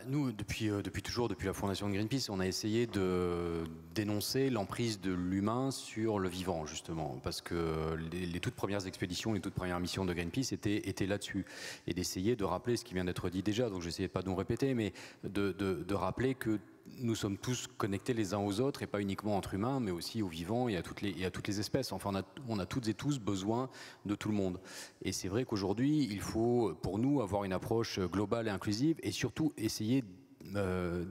Nous, depuis toujours, depuis la fondation de Greenpeace, on a essayé de dénoncer l'emprise de l'humain sur le vivant, justement, parce que les toutes premières expéditions, les toutes premières missions de Greenpeace étaient là-dessus, et d'essayer de rappeler ce qui vient d'être dit déjà, donc j'essayais pas de nous répéter, mais de rappeler que nous sommes tous connectés les uns aux autres, et pas uniquement entre humains, mais aussi aux vivants et à toutes les espèces. Enfin, on a toutes et tous besoin de tout le monde. Et c'est vrai qu'aujourd'hui, il faut, pour nous, avoir une approche globale et inclusive, et surtout essayer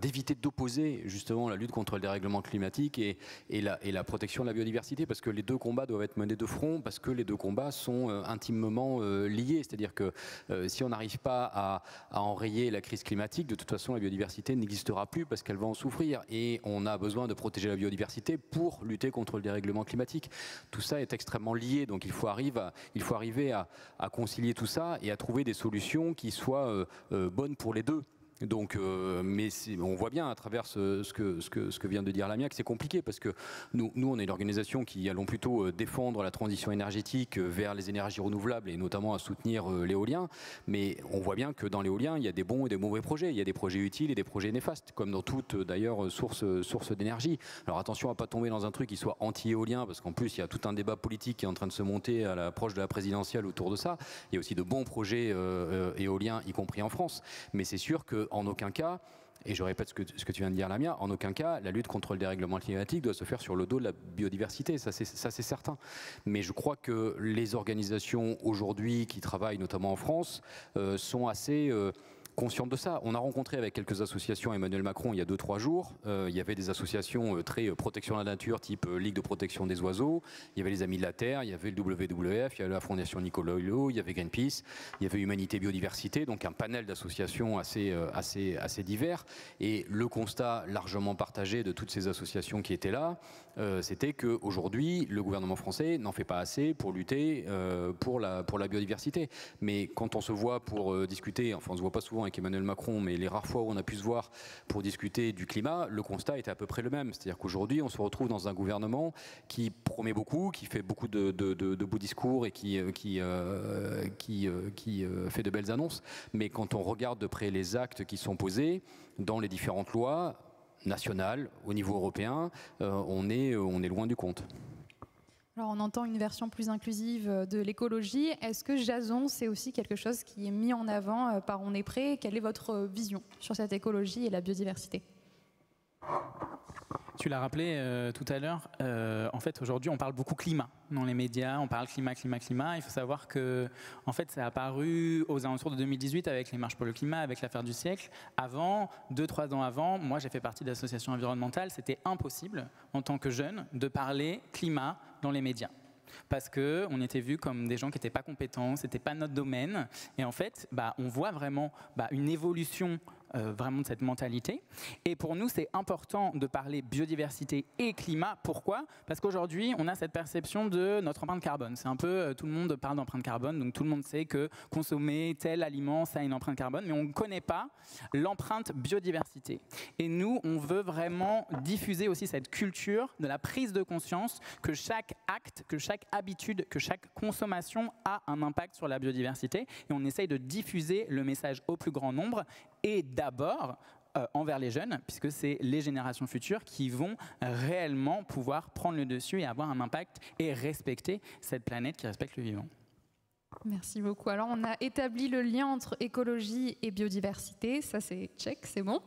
d'éviter d'opposer justement la lutte contre le dérèglement climatique et la protection de la biodiversité, parce que les deux combats doivent être menés de front, parce que les deux combats sont intimement liés. C'est-à-dire que si on n'arrive pas à enrayer la crise climatique, de toute façon la biodiversité n'existera plus parce qu'elle va en souffrir, et on a besoin de protéger la biodiversité pour lutter contre le dérèglement climatique. Tout ça est extrêmement lié, donc il faut arriver à concilier tout ça et à trouver des solutions qui soient bonnes pour les deux. Donc, mais on voit bien à travers ce que vient de dire Lamia que c'est compliqué, parce que nous on est une organisation qui allons plutôt défendre la transition énergétique vers les énergies renouvelables et notamment à soutenir l'éolien, mais on voit bien que dans l'éolien il y a des bons et des mauvais projets, il y a des projets utiles et des projets néfastes, comme dans toute d'ailleurs source d'énergie. Alors attention à pas tomber dans un truc qui soit anti-éolien, parce qu'en plus il y a tout un débat politique qui est en train de se monter à l'approche de la présidentielle autour de ça. Il y a aussi de bons projets éoliens, y compris en France, mais c'est sûr que en aucun cas, et je répète ce que tu viens de dire Lamia, en aucun cas la lutte contre le dérèglement climatique doit se faire sur le dos de la biodiversité, ça c'est certain. Mais je crois que les organisations aujourd'hui qui travaillent notamment en France sont assez consciente de ça. On a rencontré avec quelques associations Emmanuel Macron il y a 2-3 jours. Il y avait des associations très protection de la nature, type Ligue de protection des oiseaux. Il y avait les Amis de la Terre, il y avait le WWF, il y avait la Fondation Nicolas Hulot, il y avait Greenpeace, il y avait Humanité Biodiversité, donc un panel d'associations assez divers. Et le constat largement partagé de toutes ces associations qui étaient là, c'était qu'aujourd'hui, le gouvernement français n'en fait pas assez pour lutter pour la biodiversité. Mais quand on se voit pour discuter, enfin on se voit pas souvent avec Emmanuel Macron, mais les rares fois où on a pu se voir pour discuter du climat, le constat était à peu près le même. C'est-à-dire qu'aujourd'hui, on se retrouve dans un gouvernement qui promet beaucoup, qui fait beaucoup de beaux discours et qui fait de belles annonces. Mais quand on regarde de près les actes qui sont posés dans les différentes lois nationales, au niveau européen, on est loin du compte. Alors on entend une version plus inclusive de l'écologie. Est-ce que Jason, c'est aussi quelque chose qui est mis en avant par On est prêt? Quelle est votre vision sur cette écologie et la biodiversité? Tu l'as rappelé tout à l'heure, en fait aujourd'hui on parle beaucoup climat dans les médias, on parle climat. Il faut savoir que en fait c'est apparu aux alentours de 2018 avec les marches pour le climat, avec l'affaire du siècle. Avant, 2-3 ans avant, moi j'ai fait partie d'associations environnementales, c'était impossible en tant que jeune de parler climat dans les médias. Parce qu'on était vus comme des gens qui n'étaient pas compétents, c'était pas notre domaine. Et en fait, on voit vraiment une évolution vraiment de cette mentalité. Et pour nous, c'est important de parler biodiversité et climat. Pourquoi? Parce qu'aujourd'hui, on a cette perception de notre empreinte carbone. C'est un peu, tout le monde parle d'empreinte carbone, donc tout le monde sait que consommer tel aliment, ça a une empreinte carbone, mais on ne connaît pas l'empreinte biodiversité. Et nous, on veut vraiment diffuser aussi cette culture de la prise de conscience que chaque acte, que chaque habitude, que chaque consommation a un impact sur la biodiversité. Et on essaye de diffuser le message au plus grand nombre, et d'abord envers les jeunes, puisque c'est les générations futures qui vont réellement pouvoir prendre le dessus et avoir un impact et respecter cette planète qui respecte le vivant. Merci beaucoup. Alors on a établi le lien entre écologie et biodiversité, ça c'est check, c'est bon.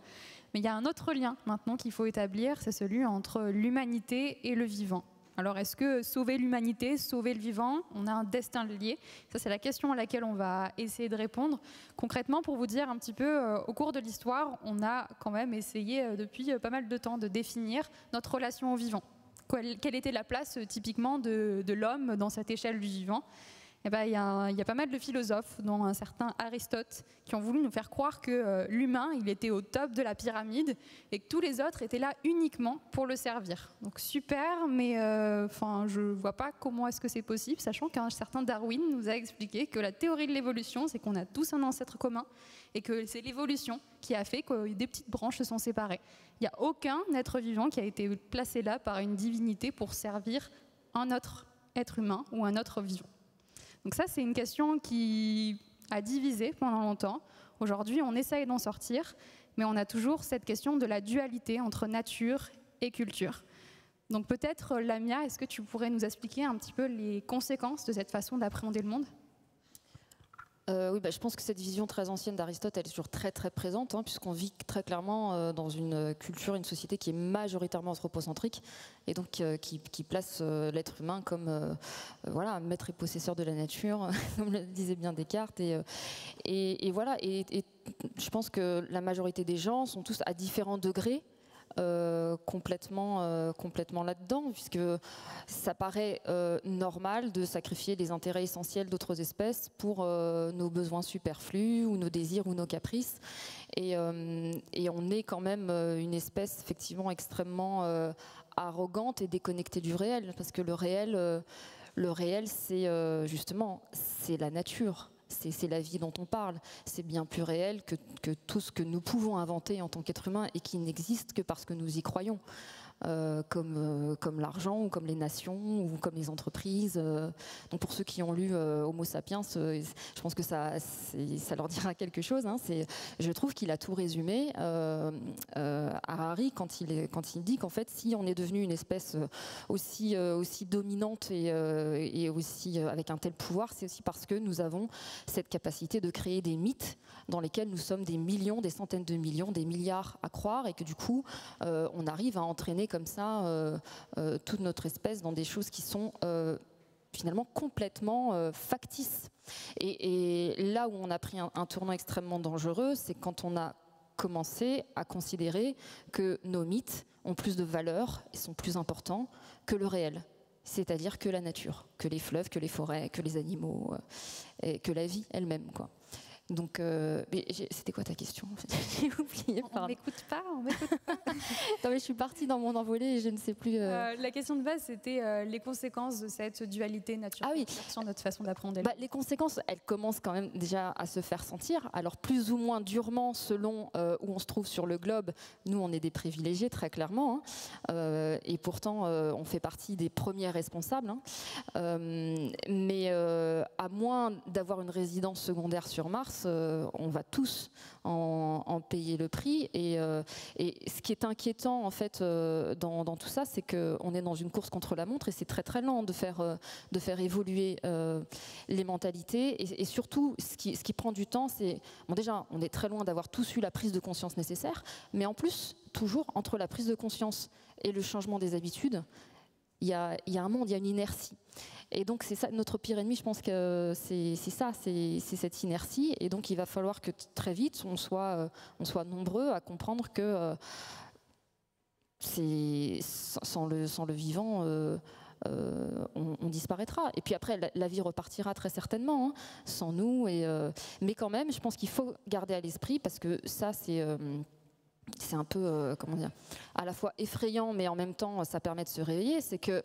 Mais il y a un autre lien maintenant qu'il faut établir, c'est celui entre l'humanité et le vivant. Alors est-ce que sauver l'humanité, sauver le vivant, on a un destin lié? Ça, c'est la question à laquelle on va essayer de répondre. Concrètement, pour vous dire un petit peu, au cours de l'histoire, on a quand même essayé depuis pas mal de temps de définir notre relation au vivant. Quelle était la place typiquement de l'homme dans cette échelle du vivant? Eh ben, il y a pas mal de philosophes, dont un certain Aristote, qui ont voulu nous faire croire que l'humain, il était au top de la pyramide et que tous les autres étaient là uniquement pour le servir. Donc super, mais je ne vois pas comment est-ce que c'est possible, sachant qu'un certain Darwin nous a expliqué que la théorie de l'évolution, c'est qu'on a tous un ancêtre commun et que c'est l'évolution qui a fait que des petites branches se sont séparées. Il n'y a aucun être vivant qui a été placé là par une divinité pour servir un autre être humain ou un autre vivant. Donc ça, c'est une question qui a divisé pendant longtemps. Aujourd'hui, on essaye d'en sortir, mais on a toujours cette question de la dualité entre nature et culture. Donc peut-être, Lamia, est-ce que tu pourrais nous expliquer un petit peu les conséquences de cette façon d'appréhender le monde ? Oui, je pense que cette vision très ancienne d'Aristote, elle est toujours très très présente, puisqu'on vit très clairement dans une culture, une société qui est majoritairement anthropocentrique, et donc qui place l'être humain comme maître et possesseur de la nature, comme le disait bien Descartes. Et voilà, et je pense que la majorité des gens sont tous à différents degrés complètement là-dedans, puisque ça paraît normal de sacrifier les intérêts essentiels d'autres espèces pour nos besoins superflus ou nos désirs ou nos caprices. Et on est quand même une espèce effectivement extrêmement arrogante et déconnectée du réel, parce que le réel, c'est justement, c'est la nature. C'est la vie dont on parle. C'est bien plus réel que tout ce que nous pouvons inventer en tant qu'être humain et qui n'existe que parce que nous y croyons. Comme l'argent ou comme les nations ou comme les entreprises. Donc pour ceux qui ont lu Homo sapiens, je pense que ça leur dira quelque chose. Je trouve qu'il a tout résumé. Harari, quand il dit qu'en fait, si on est devenu une espèce aussi dominante et aussi avec un tel pouvoir, c'est aussi parce que nous avons cette capacité de créer des mythes dans lesquels nous sommes des millions, des centaines de millions, des milliards à croire, et que du coup, on arrive à entraîner comme ça toute notre espèce dans des choses qui sont finalement complètement factices. Et là où on a pris un tournant extrêmement dangereux, c'est quand on a commencé à considérer que nos mythes ont plus de valeur et sont plus importants que le réel. C'est-à-dire que la nature, que les fleuves, que les forêts, que les animaux, et que la vie elle-même, quoi. Donc, c'était quoi ta question? J'ai oublié. On m'écoute pas. Non, mais je suis partie dans mon envolée et je ne sais plus. La question de base, c'était les conséquences de cette dualité nature-culture sur notre façon d'apprendre. Les conséquences, elles commencent quand même déjà à se faire sentir. Alors plus ou moins durement selon où on se trouve sur le globe. Nous, on est des privilégiés très clairement, et pourtant on fait partie des premiers responsables. Mais à moins d'avoir une résidence secondaire sur Mars, on va tous en payer le prix. Et ce qui est inquiétant en fait dans tout ça, c'est qu'on est dans une course contre la montre et c'est très très lent de faire évoluer les mentalités. Et surtout, ce qui prend du temps, c'est déjà, on est très loin d'avoir tous eu la prise de conscience nécessaire, mais en plus, toujours entre la prise de conscience et le changement des habitudes, il y a un monde, il y a une inertie. Et donc c'est ça notre pire ennemi, je pense que c'est cette inertie. Et donc il va falloir que très vite on soit nombreux à comprendre que sans le vivant, on disparaîtra. Et puis après la vie repartira très certainement sans nous. Mais quand même, je pense qu'il faut garder à l'esprit, parce que ça c'est un peu à la fois effrayant, mais en même temps ça permet de se réveiller. C'est que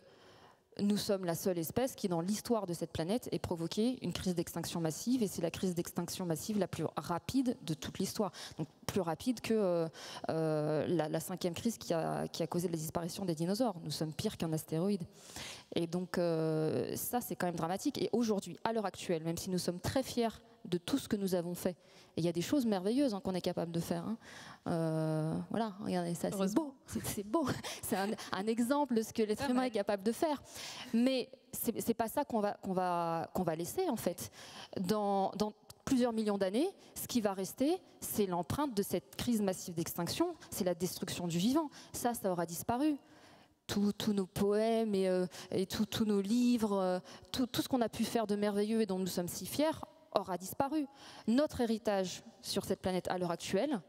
nous sommes la seule espèce qui, dans l'histoire de cette planète, ait provoqué une crise d'extinction massive, et c'est la crise d'extinction massive la plus rapide de toute l'histoire. Donc plus rapide que la 5e crise qui a causé la disparition des dinosaures. Nous sommes pire qu'un astéroïde. Et donc ça, c'est quand même dramatique. Et aujourd'hui, à l'heure actuelle, même si nous sommes très fiers de tout ce que nous avons fait, et il y a des choses merveilleuses qu'on est capable de faire. Voilà, regardez ça, c'est beau. C'est beau. C'est un exemple de ce que l'être humain est capable de faire. Mais c'est pas ça qu'on va laisser en fait. Dans plusieurs millions d'années, ce qui va rester, c'est l'empreinte de cette crise massive d'extinction, c'est la destruction du vivant. Ça aura disparu. tous nos poèmes et tous nos livres, tout ce qu'on a pu faire de merveilleux et dont nous sommes si fiers aura disparu. Notre héritage sur cette planète à l'heure actuelle,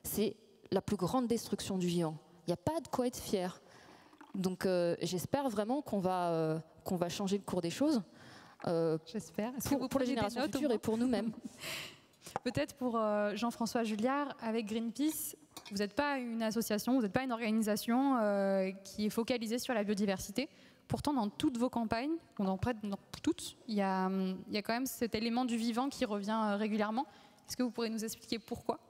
c'est la plus grande destruction du vivant. Il n'y a pas de quoi être fier. Donc j'espère vraiment qu'on va changer le cours des choses. J'espère. Pour les générations futures et pour nous-mêmes. Peut-être pour Jean-François Julliard, avec Greenpeace, vous n'êtes pas une association, vous n'êtes pas une organisation qui est focalisée sur la biodiversité. Pourtant, dans toutes vos campagnes, dans toutes, il y a quand même cet élément du vivant qui revient régulièrement. Est-ce que vous pourrez nous expliquer pourquoi ?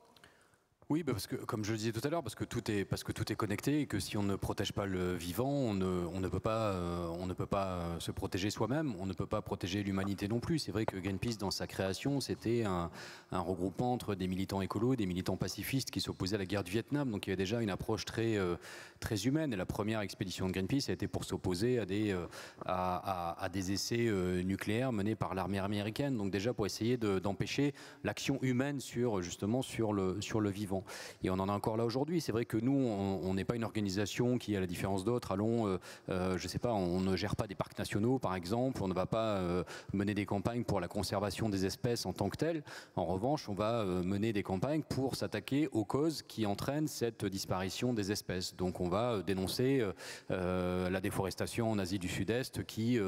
Oui, parce que, comme je le disais tout à l'heure, parce que tout est connecté et que si on ne protège pas le vivant, on ne peut pas se protéger soi-même, on ne peut pas protéger l'humanité non plus. C'est vrai que Greenpeace, dans sa création, c'était un regroupement entre des militants écolos, des militants pacifistes qui s'opposaient à la guerre du Vietnam. Donc il y avait déjà une approche très humaine. Et la première expédition de Greenpeace a été pour s'opposer à des essais nucléaires menés par l'armée américaine. Donc déjà pour essayer d'empêcher l'action humaine sur le vivant. Et on en a encore là aujourd'hui. C'est vrai que nous, on n'est pas une organisation qui, à la différence d'autres, je sais pas, on ne gère pas des parcs nationaux, par exemple. On ne va pas mener des campagnes pour la conservation des espèces en tant que telles. En revanche, on va mener des campagnes pour s'attaquer aux causes qui entraînent cette disparition des espèces. Donc, on va dénoncer la déforestation en Asie du Sud-Est qui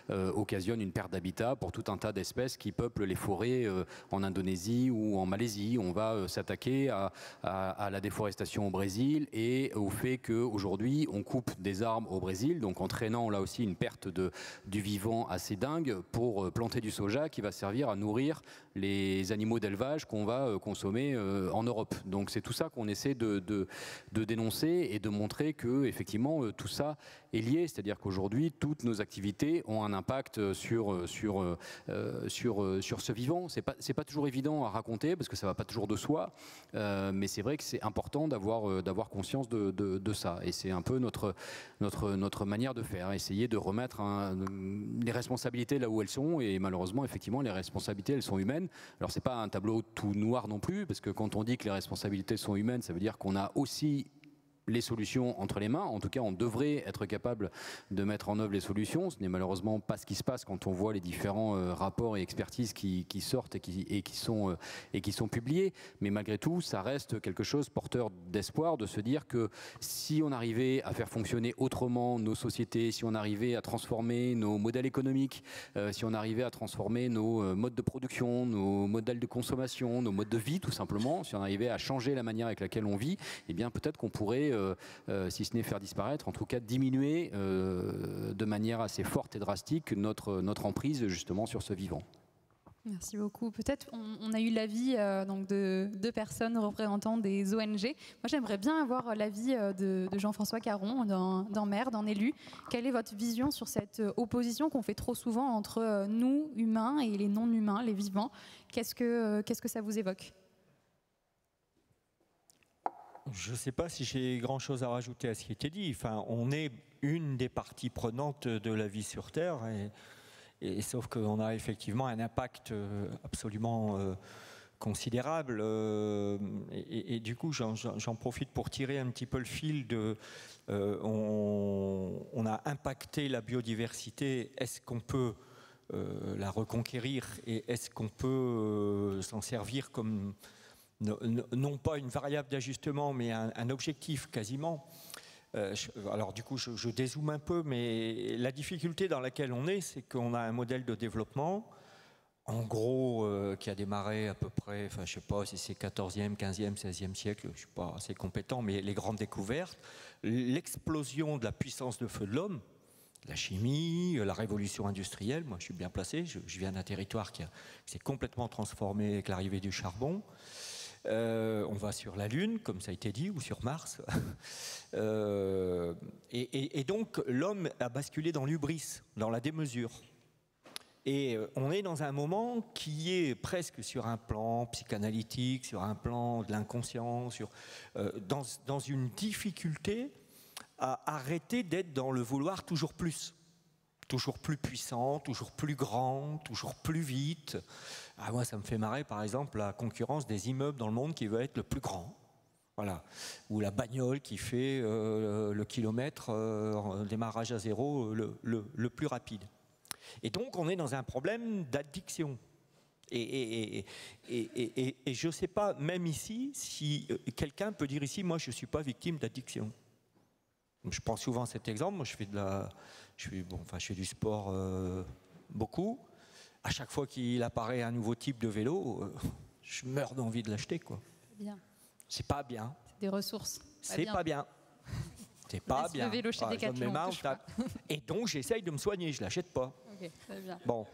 occasionne une perte d'habitat pour tout un tas d'espèces qui peuplent les forêts en Indonésie ou en Malaisie. On va s'attaquer à la déforestation au Brésil et au fait qu'aujourd'hui on coupe des arbres au Brésil, donc entraînant là aussi une perte du vivant assez dingue pour planter du soja qui va servir à nourrir les animaux d'élevage qu'on va consommer en Europe. Donc c'est tout ça qu'on essaie de dénoncer et de montrer que effectivement tout ça est lié, c'est-à-dire qu'aujourd'hui toutes nos activités ont un impact sur ce vivant. C'est pas toujours évident à raconter parce que ça va pas toujours de soi. Mais c'est vrai que c'est important d'avoir conscience de ça. Et c'est un peu notre manière de faire, essayer de remettre les responsabilités là où elles sont. Et malheureusement, effectivement, les responsabilités, elles sont humaines. Alors, c'est pas un tableau tout noir non plus, parce que quand on dit que les responsabilités sont humaines, ça veut dire qu'on a aussi les solutions entre les mains. En tout cas, on devrait être capable de mettre en œuvre les solutions. Ce n'est malheureusement pas ce qui se passe quand on voit les différents rapports et expertises qui sortent et qui sont publiés. Mais malgré tout, ça reste quelque chose porteur d'espoir de se dire que si on arrivait à faire fonctionner autrement nos sociétés, si on arrivait à transformer nos modèles économiques, si on arrivait à transformer nos modes de production, nos modèles de consommation, nos modes de vie tout simplement, si on arrivait à changer la manière avec laquelle on vit, eh bien peut-être qu'on pourrait si ce n'est faire disparaître, en tout cas diminuer de manière assez forte et drastique notre emprise justement sur ce vivant. Merci beaucoup. Peut-être on a eu l'avis donc de deux personnes représentant des ONG. Moi, j'aimerais bien avoir l'avis de Jean-François Caron, d'un maire, d'un élu. Quelle est votre vision sur cette opposition qu'on fait trop souvent entre nous, humains, et les non-humains, les vivants? Qu'est-ce que ça vous évoque? Je ne sais pas si j'ai grand-chose à rajouter à ce qui a été dit. Enfin, on est une des parties prenantes de la vie sur Terre, et sauf qu'on a effectivement un impact absolument considérable. Et du coup, j'en profite pour tirer un petit peu le fil de... on a impacté la biodiversité. Est-ce qu'on peut la reconquérir et est-ce qu'on peut s'en servir comme... non pas une variable d'ajustement, mais un objectif quasiment. Alors du coup, je dézoome un peu, mais la difficulté dans laquelle on est, c'est qu'on a un modèle de développement, en gros, qui a démarré à peu près, enfin je ne sais pas si c'est 14e, 15e, 16e siècle, je ne suis pas assez compétent, mais les grandes découvertes, l'explosion de la puissance de feu de l'homme, la chimie, la révolution industrielle. Moi je suis bien placé, je viens d'un territoire qui s'est complètement transformé avec l'arrivée du charbon. On va sur la Lune, comme ça a été dit, ou sur Mars. Et donc, l'homme a basculé dans l'hubris, dans la démesure. Et on est dans un moment qui est presque sur un plan psychanalytique, sur un plan de l'inconscient, dans une difficulté à arrêter d'être dans le vouloir toujours plus puissant, toujours plus grand, toujours plus vite. Moi, ça me fait marrer, par exemple, la concurrence des immeubles dans le monde qui veut être le plus grand. Voilà. Ou la bagnole qui fait le kilomètre en démarrage à zéro le plus rapide. Et donc on est dans un problème d'addiction. Et je ne sais pas, même ici, si quelqu'un peut dire ici, moi je ne suis pas victime d'addiction. Je prends souvent cet exemple, moi je fais du sport beaucoup. À chaque fois qu'il apparaît un nouveau type de vélo, je meurs d'envie de l'acheter, quoi. C'est bien. C'est pas bien. C'est des ressources. C'est pas bien. C'est pas bien. Le vélo chez Decathlon, et donc j'essaye de me soigner, je l'achète pas. Ok, très bien. Bon,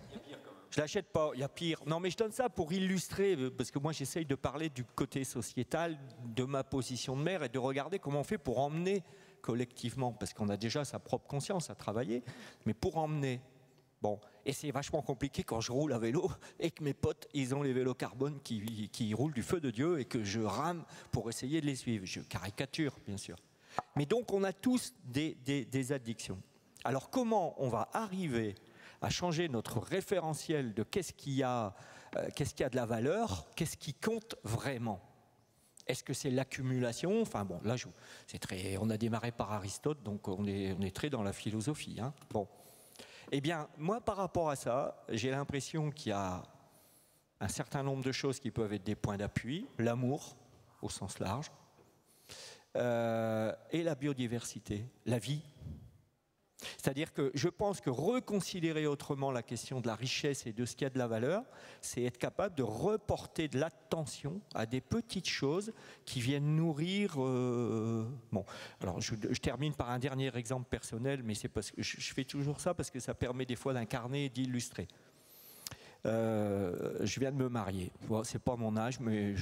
je l'achète pas, il y a pire. Non mais je donne ça pour illustrer, parce que moi j'essaye de parler du côté sociétal, de ma position de maire et de regarder comment on fait pour emmener collectivement, parce qu'on a déjà sa propre conscience à travailler, mais pour emmener. Bon, et c'est vachement compliqué quand je roule à vélo et que mes potes, ils ont les vélos carbone qui roulent du feu de Dieu et que je rame pour essayer de les suivre. Je caricature, bien sûr. Mais donc, on a tous des addictions. Alors, comment on va arriver à changer notre référentiel de qu'est-ce qu'il y a de la valeur, qu'est-ce qui compte vraiment ? Est-ce que c'est l'accumulation ? Enfin bon, là, on a démarré par Aristote, donc on est très dans la philosophie. Hein. Bon. Eh bien, moi, par rapport à ça, j'ai l'impression qu'il y a un certain nombre de choses qui peuvent être des points d'appui. L'amour, au sens large, et la biodiversité, la vie. C'est-à-dire que je pense que reconsidérer autrement la question de la richesse et de ce qui a de la valeur, c'est être capable de reporter de l'attention à des petites choses qui viennent nourrir... Bon, alors je termine par un dernier exemple personnel, mais c'est parce que je fais toujours ça parce que ça permet des fois d'incarner et d'illustrer. Je viens de me marier. Bon, c'est pas mon âge, mais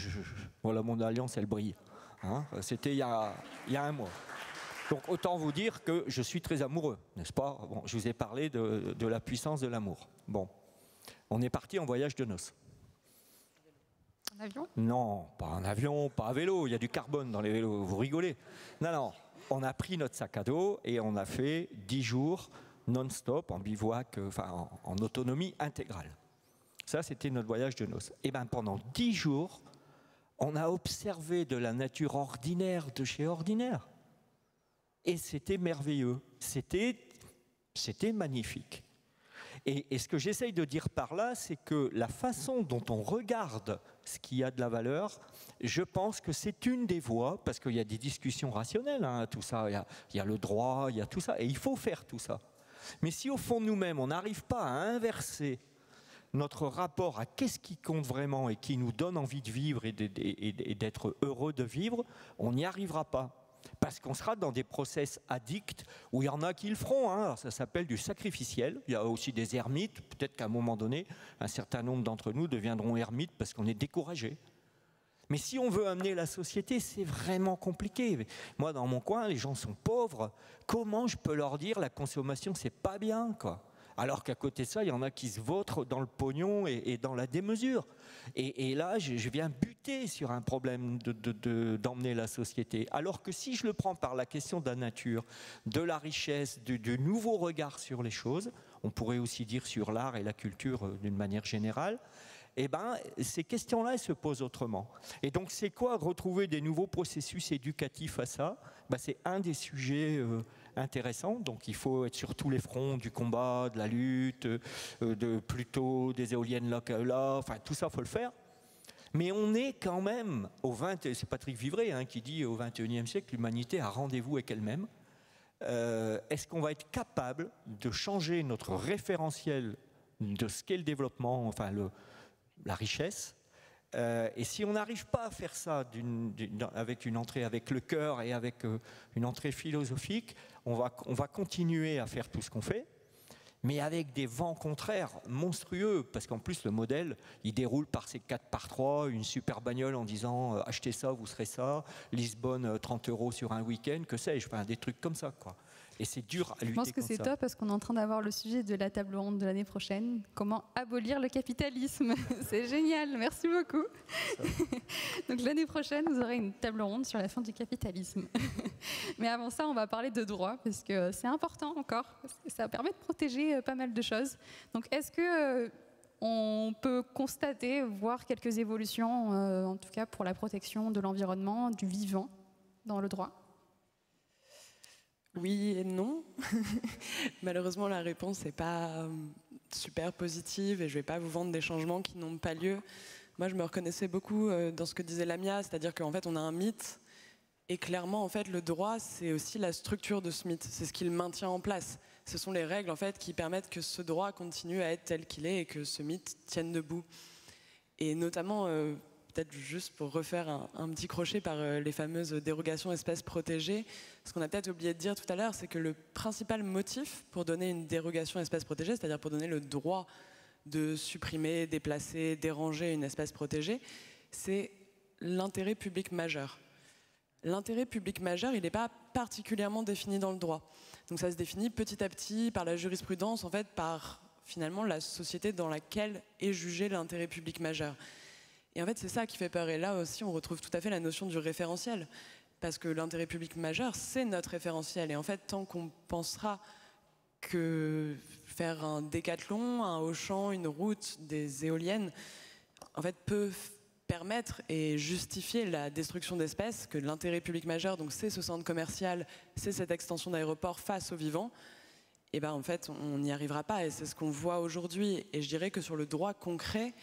voilà, mon alliance, elle brille. Hein, c'était il y a un mois. Donc autant vous dire que je suis très amoureux, n'est-ce pas ? Bon, je vous ai parlé de la puissance de l'amour. Bon, on est parti en voyage de noces. En avion ? Non, pas en avion, pas à vélo, il y a du carbone dans les vélos, vous rigolez. Non, on a pris notre sac à dos et on a fait 10 jours non-stop, en bivouac, enfin en autonomie intégrale. Ça, c'était notre voyage de noces. Et bien pendant 10 jours, on a observé de la nature ordinaire de chez ordinaire. Et c'était merveilleux, c'était magnifique. Et ce que j'essaye de dire par là, c'est que la façon dont on regarde ce qui a de la valeur, je pense que c'est une des voies, parce qu'il y a des discussions rationnelles, hein, tout ça, il y a le droit, il y a tout ça, et il faut faire tout ça. Mais si au fond de nous-mêmes, on n'arrive pas à inverser notre rapport à qu'est-ce qui compte vraiment et qui nous donne envie de vivre et d'être heureux de vivre, on n'y arrivera pas. Parce qu'on sera dans des process addicts où il y en a qui le feront. Hein. Ça s'appelle du sacrificiel. Il y a aussi des ermites. Peut-être qu'à un moment donné, un certain nombre d'entre nous deviendront ermites parce qu'on est découragés. Mais si on veut amener la société, c'est vraiment compliqué. Moi, dans mon coin, les gens sont pauvres. Comment je peux leur dire la consommation, c'est pas bien, quoi ? Alors qu'à côté de ça, il y en a qui se vautrent dans le pognon et dans la démesure. Et là, je viens buter sur un problème d'emmener la société. Alors que si je le prends par la question de la nature, de la richesse, du nouveau regard sur les choses, on pourrait aussi dire sur l'art et la culture d'une manière générale, eh ben, ces questions-là, elles se posent autrement. Et donc, c'est quoi retrouver des nouveaux processus éducatifs à ça ? Ben, c'est un des sujets intéressants. Donc, il faut être sur tous les fronts du combat, de la lutte, plutôt des éoliennes là, enfin, tout ça, il faut le faire. Mais on est quand même c'est Patrick Vivray qui dit au XXIe siècle, l'humanité a rendez-vous avec elle-même. Est-ce qu'on va être capable de changer notre référentiel de ce qu'est le développement, enfin la richesse, et si on n'arrive pas à faire ça avec une entrée avec le cœur et avec une entrée philosophique, on va continuer à faire tout ce qu'on fait, mais avec des vents contraires monstrueux, parce qu'en plus le modèle, il déroule par ces 4x3, une super bagnole en disant achetez ça, vous serez ça, Lisbonne 30 € sur un week-end, que sais-je, enfin, des trucs comme ça, quoi. Et c'est dur à lutter contre ça. Je pense que c'est top parce qu'on est en train d'avoir le sujet de la table ronde de l'année prochaine. Comment abolir le capitalisme. C'est génial, merci beaucoup. Donc l'année prochaine, vous aurez une table ronde sur la fin du capitalisme. Mais avant ça, on va parler de droit parce que c'est important encore. Parce que ça permet de protéger pas mal de choses. Donc est-ce que on peut constater, voir quelques évolutions, en tout cas pour la protection de l'environnement, du vivant dans le droit? Oui et non. Malheureusement, la réponse n'est pas super positive et je ne vais pas vous vendre des changements qui n'ont pas lieu. Moi, je me reconnaissais beaucoup dans ce que disait Lamia, c'est-à-dire qu'en fait, on a un mythe et clairement, en fait, le droit, c'est aussi la structure de ce mythe. C'est ce qui le maintient en place. Ce sont les règles, en fait, qui permettent que ce droit continue à être tel qu'il est et que ce mythe tienne debout. Et notamment, peut-être juste pour refaire un petit crochet par les fameuses dérogations espèces protégées, ce qu'on a peut-être oublié de dire tout à l'heure, c'est que le principal motif pour donner une dérogation espèce protégée, c'est-à-dire pour donner le droit de supprimer, déplacer, déranger une espèce protégée, c'est l'intérêt public majeur. L'intérêt public majeur, il n'est pas particulièrement défini dans le droit. Donc ça se définit petit à petit par la jurisprudence, en fait, par finalement la société dans laquelle est jugé l'intérêt public majeur. Et en fait, c'est ça qui fait peur. Et là aussi, on retrouve tout à fait la notion du référentiel. Parce que l'intérêt public majeur, c'est notre référentiel. Et en fait, tant qu'on pensera que faire un décathlon, un Auchan, une route, des éoliennes, en fait, peut permettre et justifier la destruction d'espèces, que l'intérêt public majeur, donc c'est ce centre commercial, c'est cette extension d'aéroport face aux vivants, et ben en fait, on n'y arrivera pas. Et c'est ce qu'on voit aujourd'hui. Et je dirais que sur le droit concret,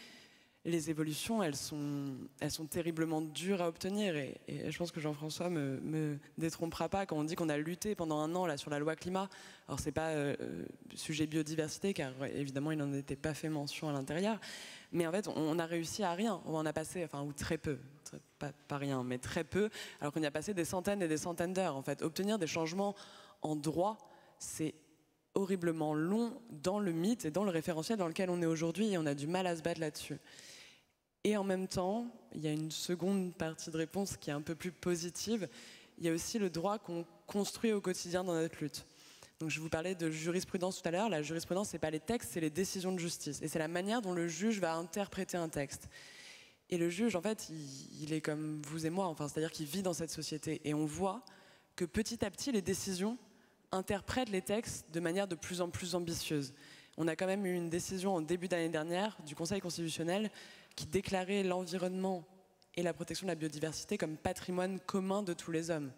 les évolutions, elles sont terriblement dures à obtenir. Et je pense que Jean-François me détrompera pas quand on dit qu'on a lutté pendant un an là, sur la loi climat. Alors, c'est pas sujet biodiversité, car évidemment, il n'en était pas fait mention à l'intérieur. Mais en fait, on a réussi à rien. On en a passé, enfin, ou très peu. Pas rien, mais très peu. Alors qu'on y a passé des centaines et des centaines d'heures. En fait, obtenir des changements en droit, c'est horriblement long dans le mythe et dans le référentiel dans lequel on est aujourd'hui. Et on a du mal à se battre là-dessus. Et en même temps, il y a une seconde partie de réponse qui est un peu plus positive. Il y a aussi le droit qu'on construit au quotidien dans notre lutte. Donc je vous parlais de jurisprudence tout à l'heure. La jurisprudence, ce n'est pas les textes, c'est les décisions de justice. Et c'est la manière dont le juge va interpréter un texte. Et le juge, en fait, il est comme vous et moi, enfin, c'est-à-dire qu'il vit dans cette société. Et on voit que petit à petit, les décisions interprètent les textes de manière de plus en plus ambitieuse. On a quand même eu une décision en début d'année dernière du Conseil constitutionnel qui déclarait l'environnement et la protection de la biodiversité comme patrimoine commun de tous les hommes.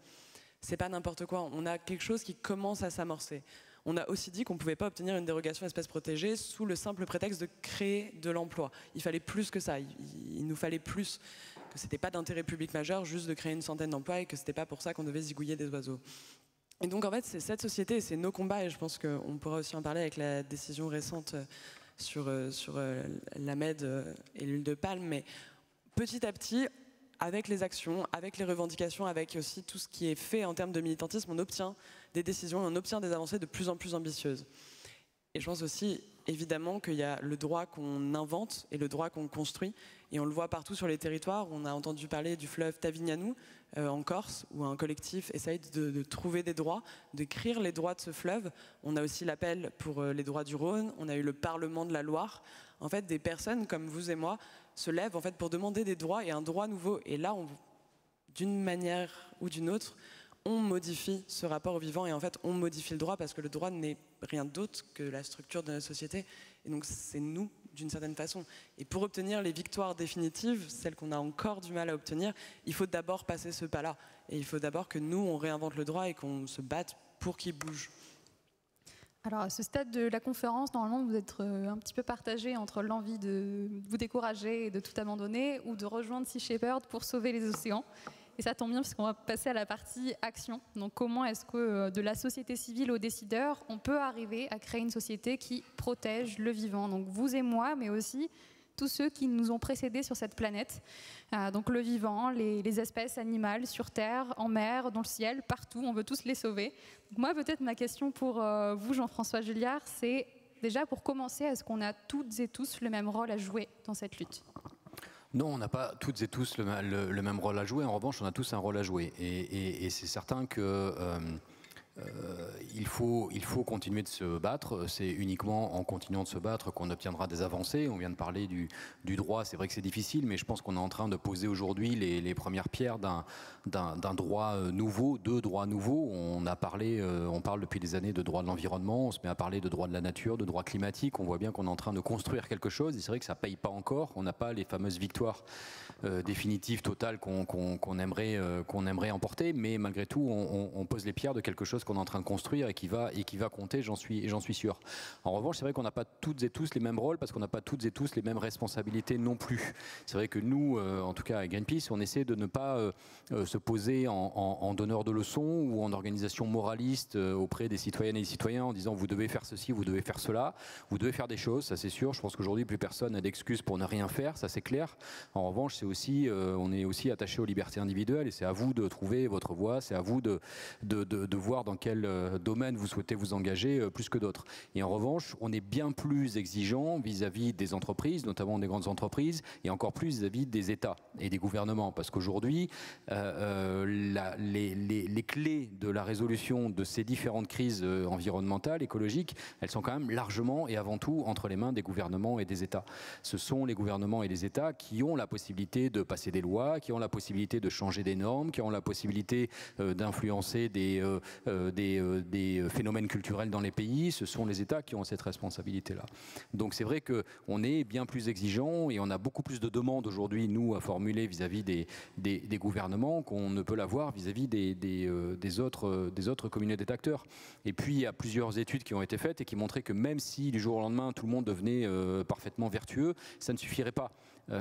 C'est pas n'importe quoi, on a quelque chose qui commence à s'amorcer. On a aussi dit qu'on ne pouvait pas obtenir une dérogation espèce protégée sous le simple prétexte de créer de l'emploi. Il fallait plus que ça, il nous fallait plus, que c'était pas d'intérêt public majeur juste de créer une centaine d'emplois et que c'était pas pour ça qu'on devait zigouiller des oiseaux. Et donc en fait c'est cette société, c'est nos combats, et je pense qu'on pourra aussi en parler avec la décision récente sur l'AMED et l'huile de palme, mais petit à petit, avec les actions, avec les revendications, avec aussi tout ce qui est fait en termes de militantisme, on obtient des décisions et on obtient des avancées de plus en plus ambitieuses. Et je pense aussi, évidemment, qu'il y a le droit qu'on invente et le droit qu'on construit. Et on le voit partout sur les territoires. On a entendu parler du fleuve Tavignano en Corse, où un collectif essaye de trouver des droits, d'écrire les droits de ce fleuve. On a aussi l'appel pour les droits du Rhône. On a eu le Parlement de la Loire. En fait, des personnes comme vous et moi se lèvent en fait, pour demander des droits et un droit nouveau. Et là, d'une manière ou d'une autre, on modifie ce rapport au vivant et en fait on modifie le droit parce que le droit n'est rien d'autre que la structure de notre société et donc c'est nous d'une certaine façon. Et pour obtenir les victoires définitives, celles qu'on a encore du mal à obtenir, il faut d'abord passer ce pas-là et il faut d'abord que nous on réinvente le droit et qu'on se batte pour qu'il bouge. Alors à ce stade de la conférence, normalement vous êtes un petit peu partagé entre l'envie de vous décourager et de tout abandonner ou de rejoindre Sea Shepherd pour sauver les océans. Et ça tombe bien puisqu'on va passer à la partie action. Donc comment est-ce que de la société civile aux décideurs, on peut arriver à créer une société qui protège le vivant. Donc vous et moi, mais aussi tous ceux qui nous ont précédés sur cette planète. Donc le vivant, les espèces animales sur Terre, en mer, dans le ciel, partout, on veut tous les sauver. Donc moi peut-être ma question pour vous, Jean-François Julliard, c'est déjà pour commencer, est-ce qu'on a toutes et tous le même rôle à jouer dans cette lutte ? Non, on n'a pas toutes et tous le même rôle à jouer. En revanche, on a tous un rôle à jouer. Et c'est certain que il faut continuer de se battre. C'est uniquement en continuant de se battre qu'on obtiendra des avancées. On vient de parler du droit. C'est vrai que c'est difficile, mais je pense qu'on est en train de poser aujourd'hui les premières pierres d'un droit nouveau, de droits nouveaux. On parle depuis des années de droit de l'environnement. On se met à parler de droit de la nature, de droit climatique. On voit bien qu'on est en train de construire quelque chose. Et c'est vrai que ça ne paye pas encore. On n'a pas les fameuses victoires définitives, totales qu'on aimerait emporter. Mais malgré tout, on pose les pierres de quelque chose qu'on est en train de construire et qui va compter, j'en suis sûr. En revanche, c'est vrai qu'on n'a pas toutes et tous les mêmes rôles parce qu'on n'a pas toutes et tous les mêmes responsabilités non plus. C'est vrai que nous, en tout cas à Greenpeace, on essaie de ne pas se poser en donneur de leçons ou en organisation moraliste auprès des citoyennes et des citoyens en disant vous devez faire ceci, vous devez faire cela, vous devez faire des choses, ça c'est sûr. Je pense qu'aujourd'hui plus personne n'a d'excuses pour ne rien faire, ça c'est clair. En revanche, on est aussi attaché aux libertés individuelles et c'est à vous de trouver votre voie, c'est à vous de voir dans quel domaine vous souhaitez vous engager plus que d'autres. Et en revanche, on est bien plus exigeant vis-à-vis des entreprises, notamment des grandes entreprises, et encore plus vis-à-vis des États et des gouvernements. Parce qu'aujourd'hui, les clés de la résolution de ces différentes crises environnementales, écologiques, elles sont quand même largement et avant tout entre les mains des gouvernements et des États. Ce sont les gouvernements et les États qui ont la possibilité de passer des lois, qui ont la possibilité de changer des normes, qui ont la possibilité d'influencer des phénomènes culturels dans les pays. Ce sont les États qui ont cette responsabilité-là. Donc c'est vrai qu'on est bien plus exigeant et on a beaucoup plus de demandes aujourd'hui, nous, à formuler vis-à-vis des gouvernements qu'on ne peut l'avoir vis-à-vis des autres communautés d'acteurs. Et puis il y a plusieurs études qui ont été faites et qui montraient que même si du jour au lendemain tout le monde devenait parfaitement vertueux, ça ne suffirait pas.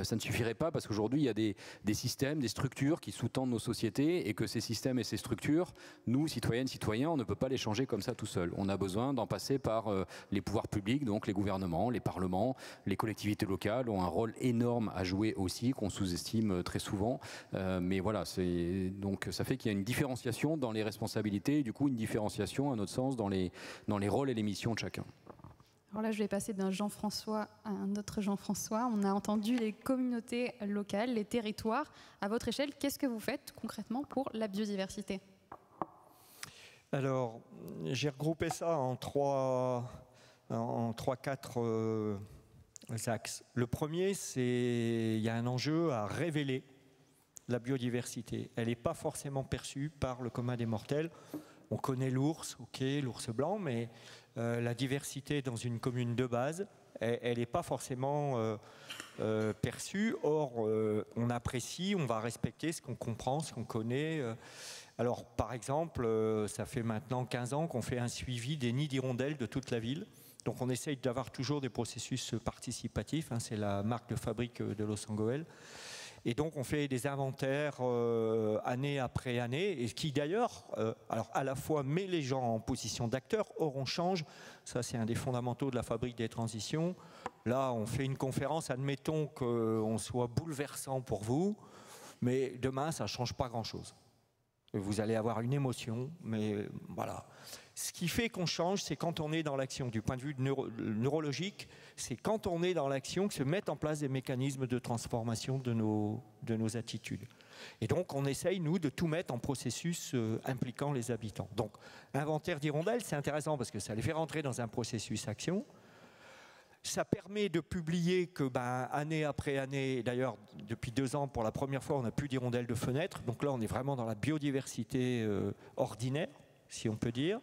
Ça ne suffirait pas parce qu'aujourd'hui il y a des systèmes, des structures qui sous-tendent nos sociétés et que ces systèmes et ces structures, nous, citoyennes, citoyens, on ne peut pas les changer comme ça tout seul. On a besoin d'en passer par les pouvoirs publics, donc les gouvernements, les parlements, les collectivités locales ont un rôle énorme à jouer aussi, qu'on sous-estime très souvent. Mais voilà, donc ça fait qu'il y a une différenciation dans les responsabilités et du coup une différenciation, à notre sens, dans les rôles et les missions de chacun. Alors là, je vais passer d'un Jean-François à un autre Jean-François. On a entendu les communautés locales, les territoires. À votre échelle, qu'est-ce que vous faites concrètement pour la biodiversité ? Alors, j'ai regroupé ça en 3-4 axes. Le premier, c'est il y a un enjeu à révéler la biodiversité. Elle n'est pas forcément perçue par le commun des mortels. On connaît l'ours, ok, l'ours blanc, mais la diversité dans une commune de base, elle n'est pas forcément perçue. Or, on apprécie, on va respecter ce qu'on comprend, ce qu'on connaît. Alors, par exemple, ça fait maintenant 15 ans qu'on fait un suivi des nids d'hirondelles de toute la ville. Donc, on essaye d'avoir toujours des processus participatifs. Hein, c'est la marque de fabrique de Los Angeles. Et donc on fait des inventaires année après année, et qui d'ailleurs, alors à la fois met les gens en position d'acteurs. Or on change, ça c'est un des fondamentaux de la fabrique des transitions. Là on fait une conférence, admettons qu'on soit bouleversant pour vous, mais demain ça ne change pas grand-chose. Vous allez avoir une émotion, mais voilà. Ce qui fait qu'on change, c'est quand on est dans l'action. Du point de vue neurologique, c'est quand on est dans l'action que se mettent en place des mécanismes de transformation de nos attitudes. Et donc, on essaye, nous, de tout mettre en processus impliquant les habitants. Donc, l'inventaire d'hirondelles, c'est intéressant parce que ça les fait rentrer dans un processus action. Ça permet de publier que, année après année, d'ailleurs, depuis 2 ans, pour la première fois, on n'a plus d'hirondelles de fenêtre. Donc là, on est vraiment dans la biodiversité ordinaire, si on peut dire.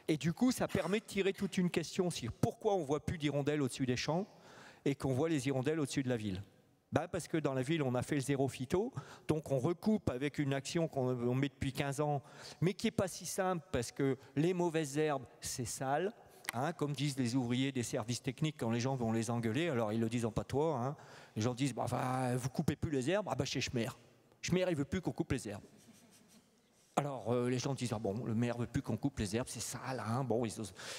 Et du coup, ça permet de tirer toute une question sur pourquoi on ne voit plus d'hirondelles au-dessus des champs et qu'on voit les hirondelles au-dessus de la ville. Parce que dans la ville, on a fait le zéro phyto, donc on recoupe avec une action qu'on met depuis 15 ans, mais qui n'est pas si simple parce que les mauvaises herbes, c'est sale. Hein, comme disent les ouvriers des services techniques quand les gens vont les engueuler, alors ils le disent en patois, hein, les gens disent vous coupez plus les herbes, chez Schmer. Schmer il veut plus qu'on coupe les herbes. Alors les gens disent le maire veut plus qu'on coupe les herbes, c'est sale, hein,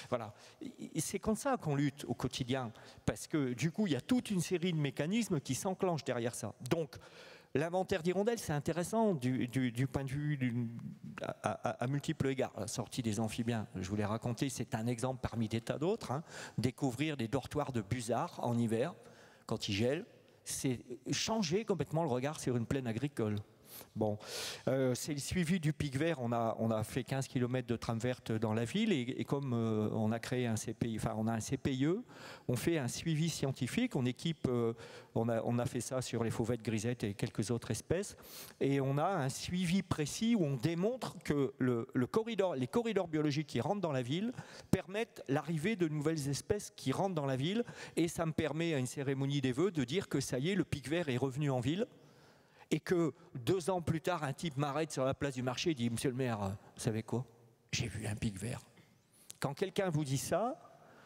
voilà. Et c'est comme ça qu'on lutte au quotidien, parce que du coup il y a toute une série de mécanismes qui s'enclenchent derrière ça. Donc l'inventaire d'hirondelles, c'est intéressant du point de vue à multiples égards. La sortie des amphibiens, je vous l'ai raconté, c'est un exemple parmi des tas d'autres. Hein. Découvrir des dortoirs de busards en hiver, quand il gèle, c'est changer complètement le regard sur une plaine agricole. Bon, c'est le suivi du pic vert. On a fait 15 km de trame verte dans la ville et comme on a créé un CPI, enfin on a un CPIE, on fait un suivi scientifique. On équipe, on a fait ça sur les fauvettes grisettes et quelques autres espèces, et on a un suivi précis où on démontre que les corridors biologiques qui rentrent dans la ville permettent l'arrivée de nouvelles espèces qui rentrent dans la ville, et ça me permet à une cérémonie des vœux de dire que ça y est, le pic vert est revenu en ville. Et que 2 ans plus tard, un type m'arrête sur la place du marché et dit « Monsieur le maire, vous savez quoi? J'ai vu un pic vert. » Quand quelqu'un vous dit ça,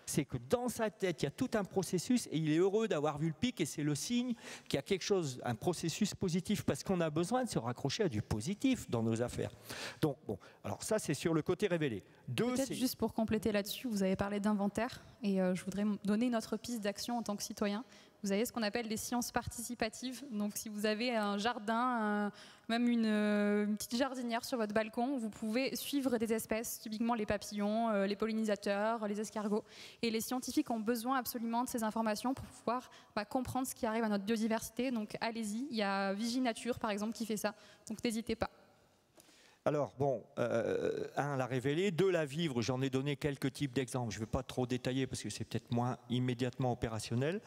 c'est que dans sa tête, il y a tout un processus et il est heureux d'avoir vu le pic, et c'est le signe qu'il y a quelque chose, un processus positif, parce qu'on a besoin de se raccrocher à du positif dans nos affaires. Donc, bon, alors ça, c'est sur le côté révélé. Peut-être juste pour compléter là-dessus, vous avez parlé d'inventaire, et je voudrais donner une autre piste d'action en tant que citoyen. Vous avez ce qu'on appelle les sciences participatives. Donc si vous avez un jardin, même une petite jardinière sur votre balcon, vous pouvez suivre des espèces, typiquement les papillons, les pollinisateurs, les escargots. Et les scientifiques ont besoin absolument de ces informations pour pouvoir comprendre ce qui arrive à notre biodiversité. Donc allez-y, il y a Viginature par exemple qui fait ça, donc n'hésitez pas. Alors, bon, un, la révéler, deux, la vivre. J'en ai donné quelques types d'exemples. Je ne vais pas trop détailler parce que c'est peut-être moins immédiatement opérationnel.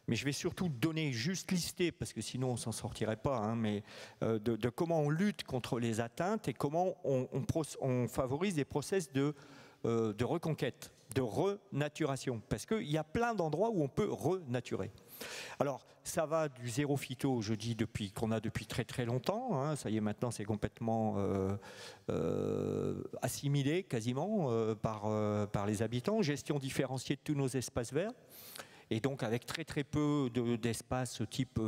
Mais je vais surtout donner, juste lister, parce que sinon on ne s'en sortirait pas, hein, mais de comment on lutte contre les atteintes et comment on favorise des process de reconquête, de renaturation. Parce qu'il y a plein d'endroits où on peut renaturer. Alors, ça va du zéro phyto, je dis, qu'on a depuis très très longtemps. Hein, ça y est, maintenant c'est complètement assimilé quasiment par les habitants. Gestion différenciée de tous nos espaces verts. Et donc avec très très peu d'espace type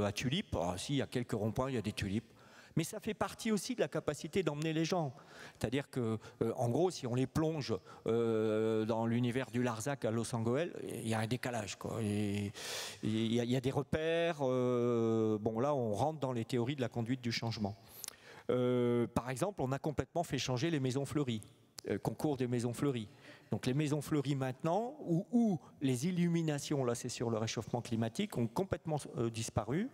à tulipes. Ah, si, il y a quelques ronds-points, il y a des tulipes. Mais ça fait partie aussi de la capacité d'emmener les gens. C'est-à-dire que, en gros, si on les plonge dans l'univers du Larzac à Los Angeles, il y a un décalage, quoi. Il y a des repères. Bon, là, on rentre dans les théories de la conduite du changement. Par exemple, on a complètement fait changer les maisons fleuries. Concours des maisons fleuries. Donc les maisons fleuries maintenant, où les illuminations, là c'est sur le réchauffement climatique, ont complètement disparu.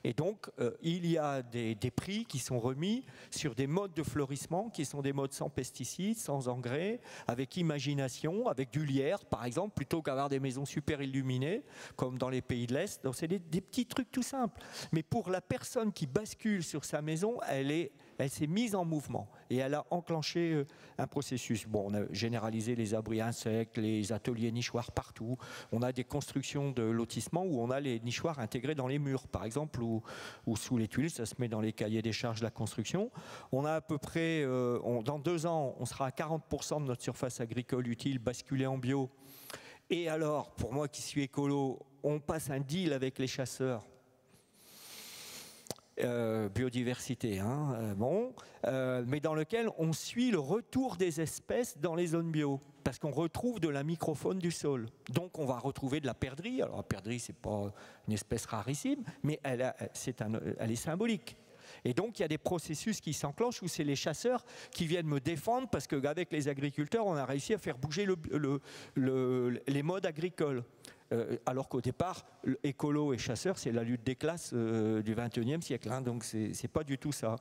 Et donc il y a des prix qui sont remis sur des modes de fleurissement qui sont des modes sans pesticides, sans engrais, avec imagination, avec du lierre par exemple, plutôt qu'avoir des maisons super illuminées, comme dans les pays de l'Est. Donc c'est des petits trucs tout simples. Mais pour la personne qui bascule sur sa maison, elle s'est mise en mouvement et elle a enclenché un processus. Bon, on a généralisé les abris insectes, les ateliers nichoirs partout. On a des constructions de lotissements où on a les nichoirs intégrés dans les murs, par exemple, ou sous les tuiles, ça se met dans les cahiers des charges de la construction. On a à peu près, dans 2 ans, on sera à 40% de notre surface agricole utile basculée en bio. Et alors, pour moi qui suis écolo, on passe un deal avec les chasseurs. Biodiversité, hein, bon, mais dans lequel on suit le retour des espèces dans les zones bio, parce qu'on retrouve de la microfaune du sol. Donc on va retrouver de la perdrix. Alors la perdrix, c'est pas une espèce rarissime, mais elle est symbolique. Et donc il y a des processus qui s'enclenchent où c'est les chasseurs qui viennent me défendre, parce qu'avec les agriculteurs, on a réussi à faire bouger les modes agricoles. Alors qu'au départ, écolo et chasseur, c'est la lutte des classes du XXIe siècle, hein, donc c'est pas du tout ça.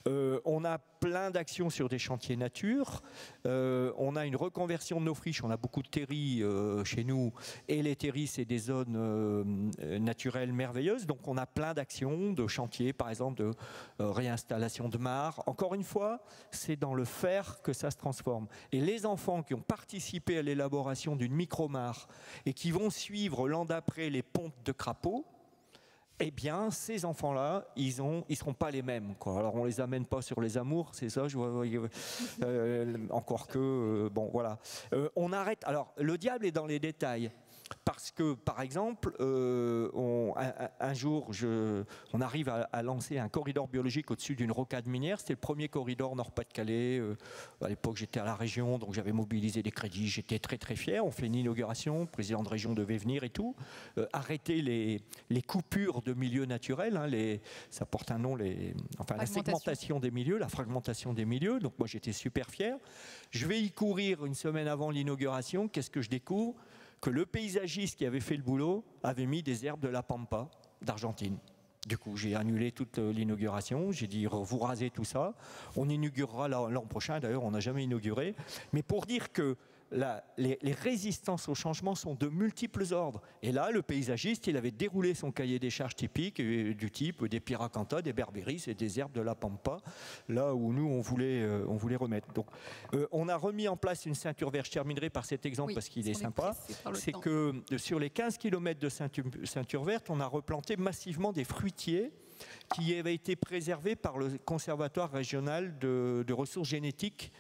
On a plein d'actions sur des chantiers nature. On a une reconversion de nos friches. On a beaucoup de terris chez nous, et les terris, c'est des zones naturelles merveilleuses. Donc on a plein d'actions, de chantiers, par exemple, de réinstallation de mares. Encore une fois, c'est dans le faire que ça se transforme. Et les enfants qui ont participé à l'élaboration d'une micro-mare et qui vont suivre l'an d'après les pontes de crapauds, eh bien, ces enfants-là, ils seront pas les mêmes, quoi. Alors, on les amène pas sur les amours, c'est ça, encore que, bon, voilà. On arrête. Alors, le diable est dans les détails. Parce que, par exemple, un jour, on arrive à lancer un corridor biologique au-dessus d'une rocade minière. C'était le premier corridor Nord-Pas-de-Calais. À l'époque, j'étais à la région, donc j'avais mobilisé des crédits. J'étais très, très fier. On fait une inauguration. Le président de région devait venir et tout. Arrêter les coupures de milieux naturels. Hein, ça porte un nom, la segmentation des milieux, la fragmentation des milieux. Donc, moi, j'étais super fier. Je vais y courir une semaine avant l'inauguration. Qu'est-ce que je découvre ? Que le paysagiste qui avait fait le boulot avait mis des herbes de la Pampa d'Argentine. Du coup, j'ai annulé toute l'inauguration. J'ai dit, vous rasez tout ça. On inaugurera l'an prochain. D'ailleurs, on n'a jamais inauguré. Mais pour dire que les résistances au changement sont de multiples ordres. Et là, le paysagiste, il avait déroulé son cahier des charges typique du type des pyracantha, des berbéris et des herbes de la pampa, là où nous, on voulait remettre. Donc, on a remis en place une ceinture verte. Je terminerai par cet exemple parce qu'il est sympa. C'est que sur les 15 km de ceinture verte, on a replanté massivement des fruitiers qui avait été préservé par le Conservatoire régional de ressources génétiques,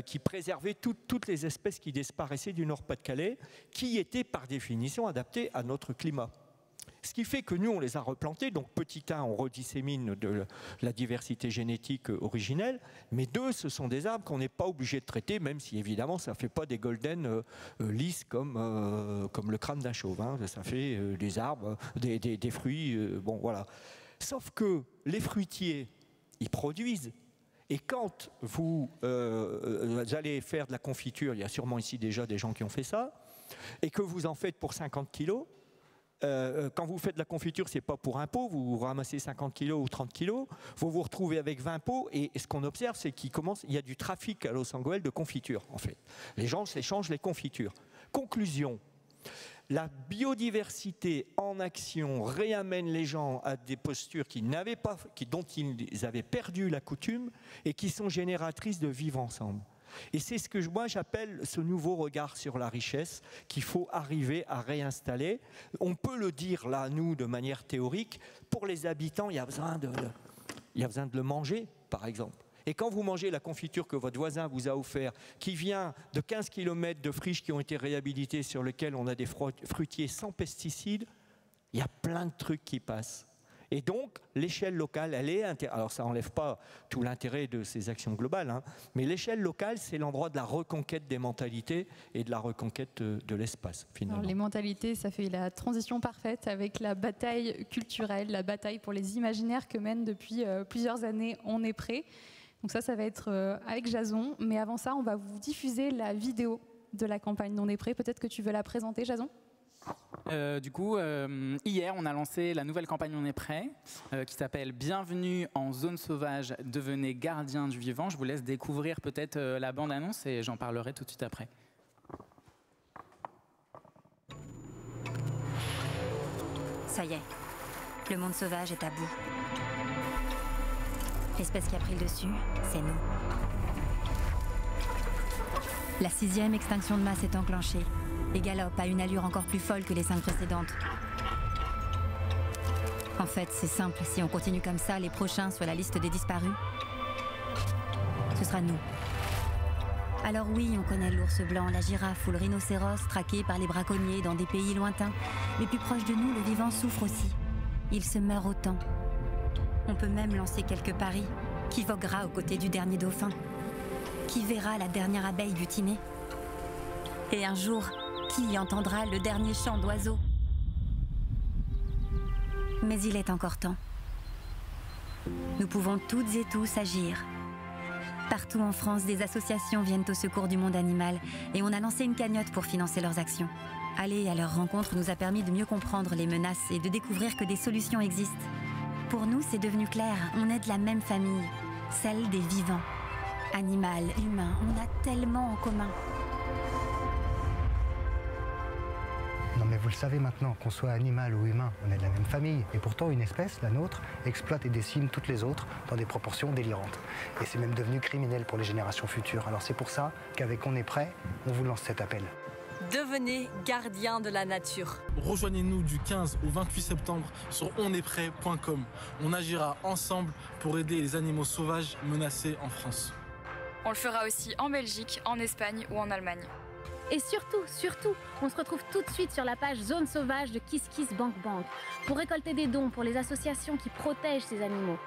qui préservait toutes les espèces qui disparaissaient du Nord-Pas-de-Calais, qui étaient par définition adaptées à notre climat. Ce qui fait que nous, on les a replantés. Donc, petit 1, on redissémine de la diversité génétique originelle. Mais 2, ce sont des arbres qu'on n'est pas obligé de traiter, même si, évidemment, ça ne fait pas des golden lisses comme le crâne d'un chauve. Hein. Ça fait des arbres, des fruits, bon, voilà. Sauf que les fruitiers, ils produisent. Et quand vous allez faire de la confiture, il y a sûrement ici déjà des gens qui ont fait ça, et que vous en faites pour 50 kilos, quand vous faites de la confiture, ce n'est pas pour un pot, vous ramassez 50 kilos ou 30 kilos, vous vous retrouvez avec 20 pots, et ce qu'on observe, c'est qu'il y a du trafic à Los Angeles de confiture, en fait. Les gens s'échangent les confitures. Conclusion. La biodiversité en action réamène les gens à des postures dont ils avaient perdu la coutume et qui sont génératrices de vivre ensemble. Et c'est ce que moi j'appelle ce nouveau regard sur la richesse qu'il faut arriver à réinstaller. On peut le dire là, nous, de manière théorique. Pour les habitants, il y a besoin de le manger, par exemple. Et quand vous mangez la confiture que votre voisin vous a offert, qui vient de 15 km de friches qui ont été réhabilitées, sur lesquelles on a des fruitiers sans pesticides, il y a plein de trucs qui passent. Et donc, l'échelle locale, elle est... Alors, ça n'enlève pas tout l'intérêt de ces actions globales, hein, mais l'échelle locale, c'est l'endroit de la reconquête des mentalités et de la reconquête de l'espace, finalement. Alors, les mentalités, ça fait la transition parfaite avec la bataille culturelle, la bataille pour les imaginaires que mène depuis plusieurs années On est prêt. Donc ça va être avec Jason. Mais avant ça, on va vous diffuser la vidéo de la campagne On est prêt. Peut-être que tu veux la présenter, Jason ? Hier, on a lancé la nouvelle campagne On est prêt, qui s'appelle Bienvenue en zone sauvage, devenez gardien du vivant. Je vous laisse découvrir peut-être la bande-annonce et j'en parlerai tout de suite après. Ça y est, le monde sauvage est à bout. L'espèce qui a pris le dessus, c'est nous. La 6e extinction de masse est enclenchée et galope à une allure encore plus folle que les 5 précédentes. En fait, c'est simple, si on continue comme ça, les prochains sur la liste des disparus, ce sera nous. Alors oui, on connaît l'ours blanc, la girafe ou le rhinocéros traqués par les braconniers dans des pays lointains. Mais plus proche de nous, le vivant souffre aussi. Il se meurt autant. On peut même lancer quelques paris. Qui voguera aux côtés du dernier dauphin? Qui verra la dernière abeille butiner? Et un jour, qui entendra le dernier chant d'oiseaux? Mais il est encore temps. Nous pouvons toutes et tous agir. Partout en France, des associations viennent au secours du monde animal et on a lancé une cagnotte pour financer leurs actions. Aller à leur rencontre nous a permis de mieux comprendre les menaces et de découvrir que des solutions existent. Pour nous, c'est devenu clair, on est de la même famille, celle des vivants. Animal, humain, on a tellement en commun. Non mais vous le savez maintenant, qu'on soit animal ou humain, on est de la même famille. Et pourtant, une espèce, la nôtre, exploite et décime toutes les autres dans des proportions délirantes. Et c'est même devenu criminel pour les générations futures. Alors c'est pour ça qu'avec On est prêt, on vous lance cet appel. Devenez gardien de la nature. Rejoignez-nous du 15 au 28 septembre sur onestprêt.com. On agira ensemble pour aider les animaux sauvages menacés en France. On le fera aussi en Belgique, en Espagne ou en Allemagne. Et surtout, on se retrouve tout de suite sur la page Zone Sauvage de KissKissBankBank pour récolter des dons pour les associations qui protègent ces animaux.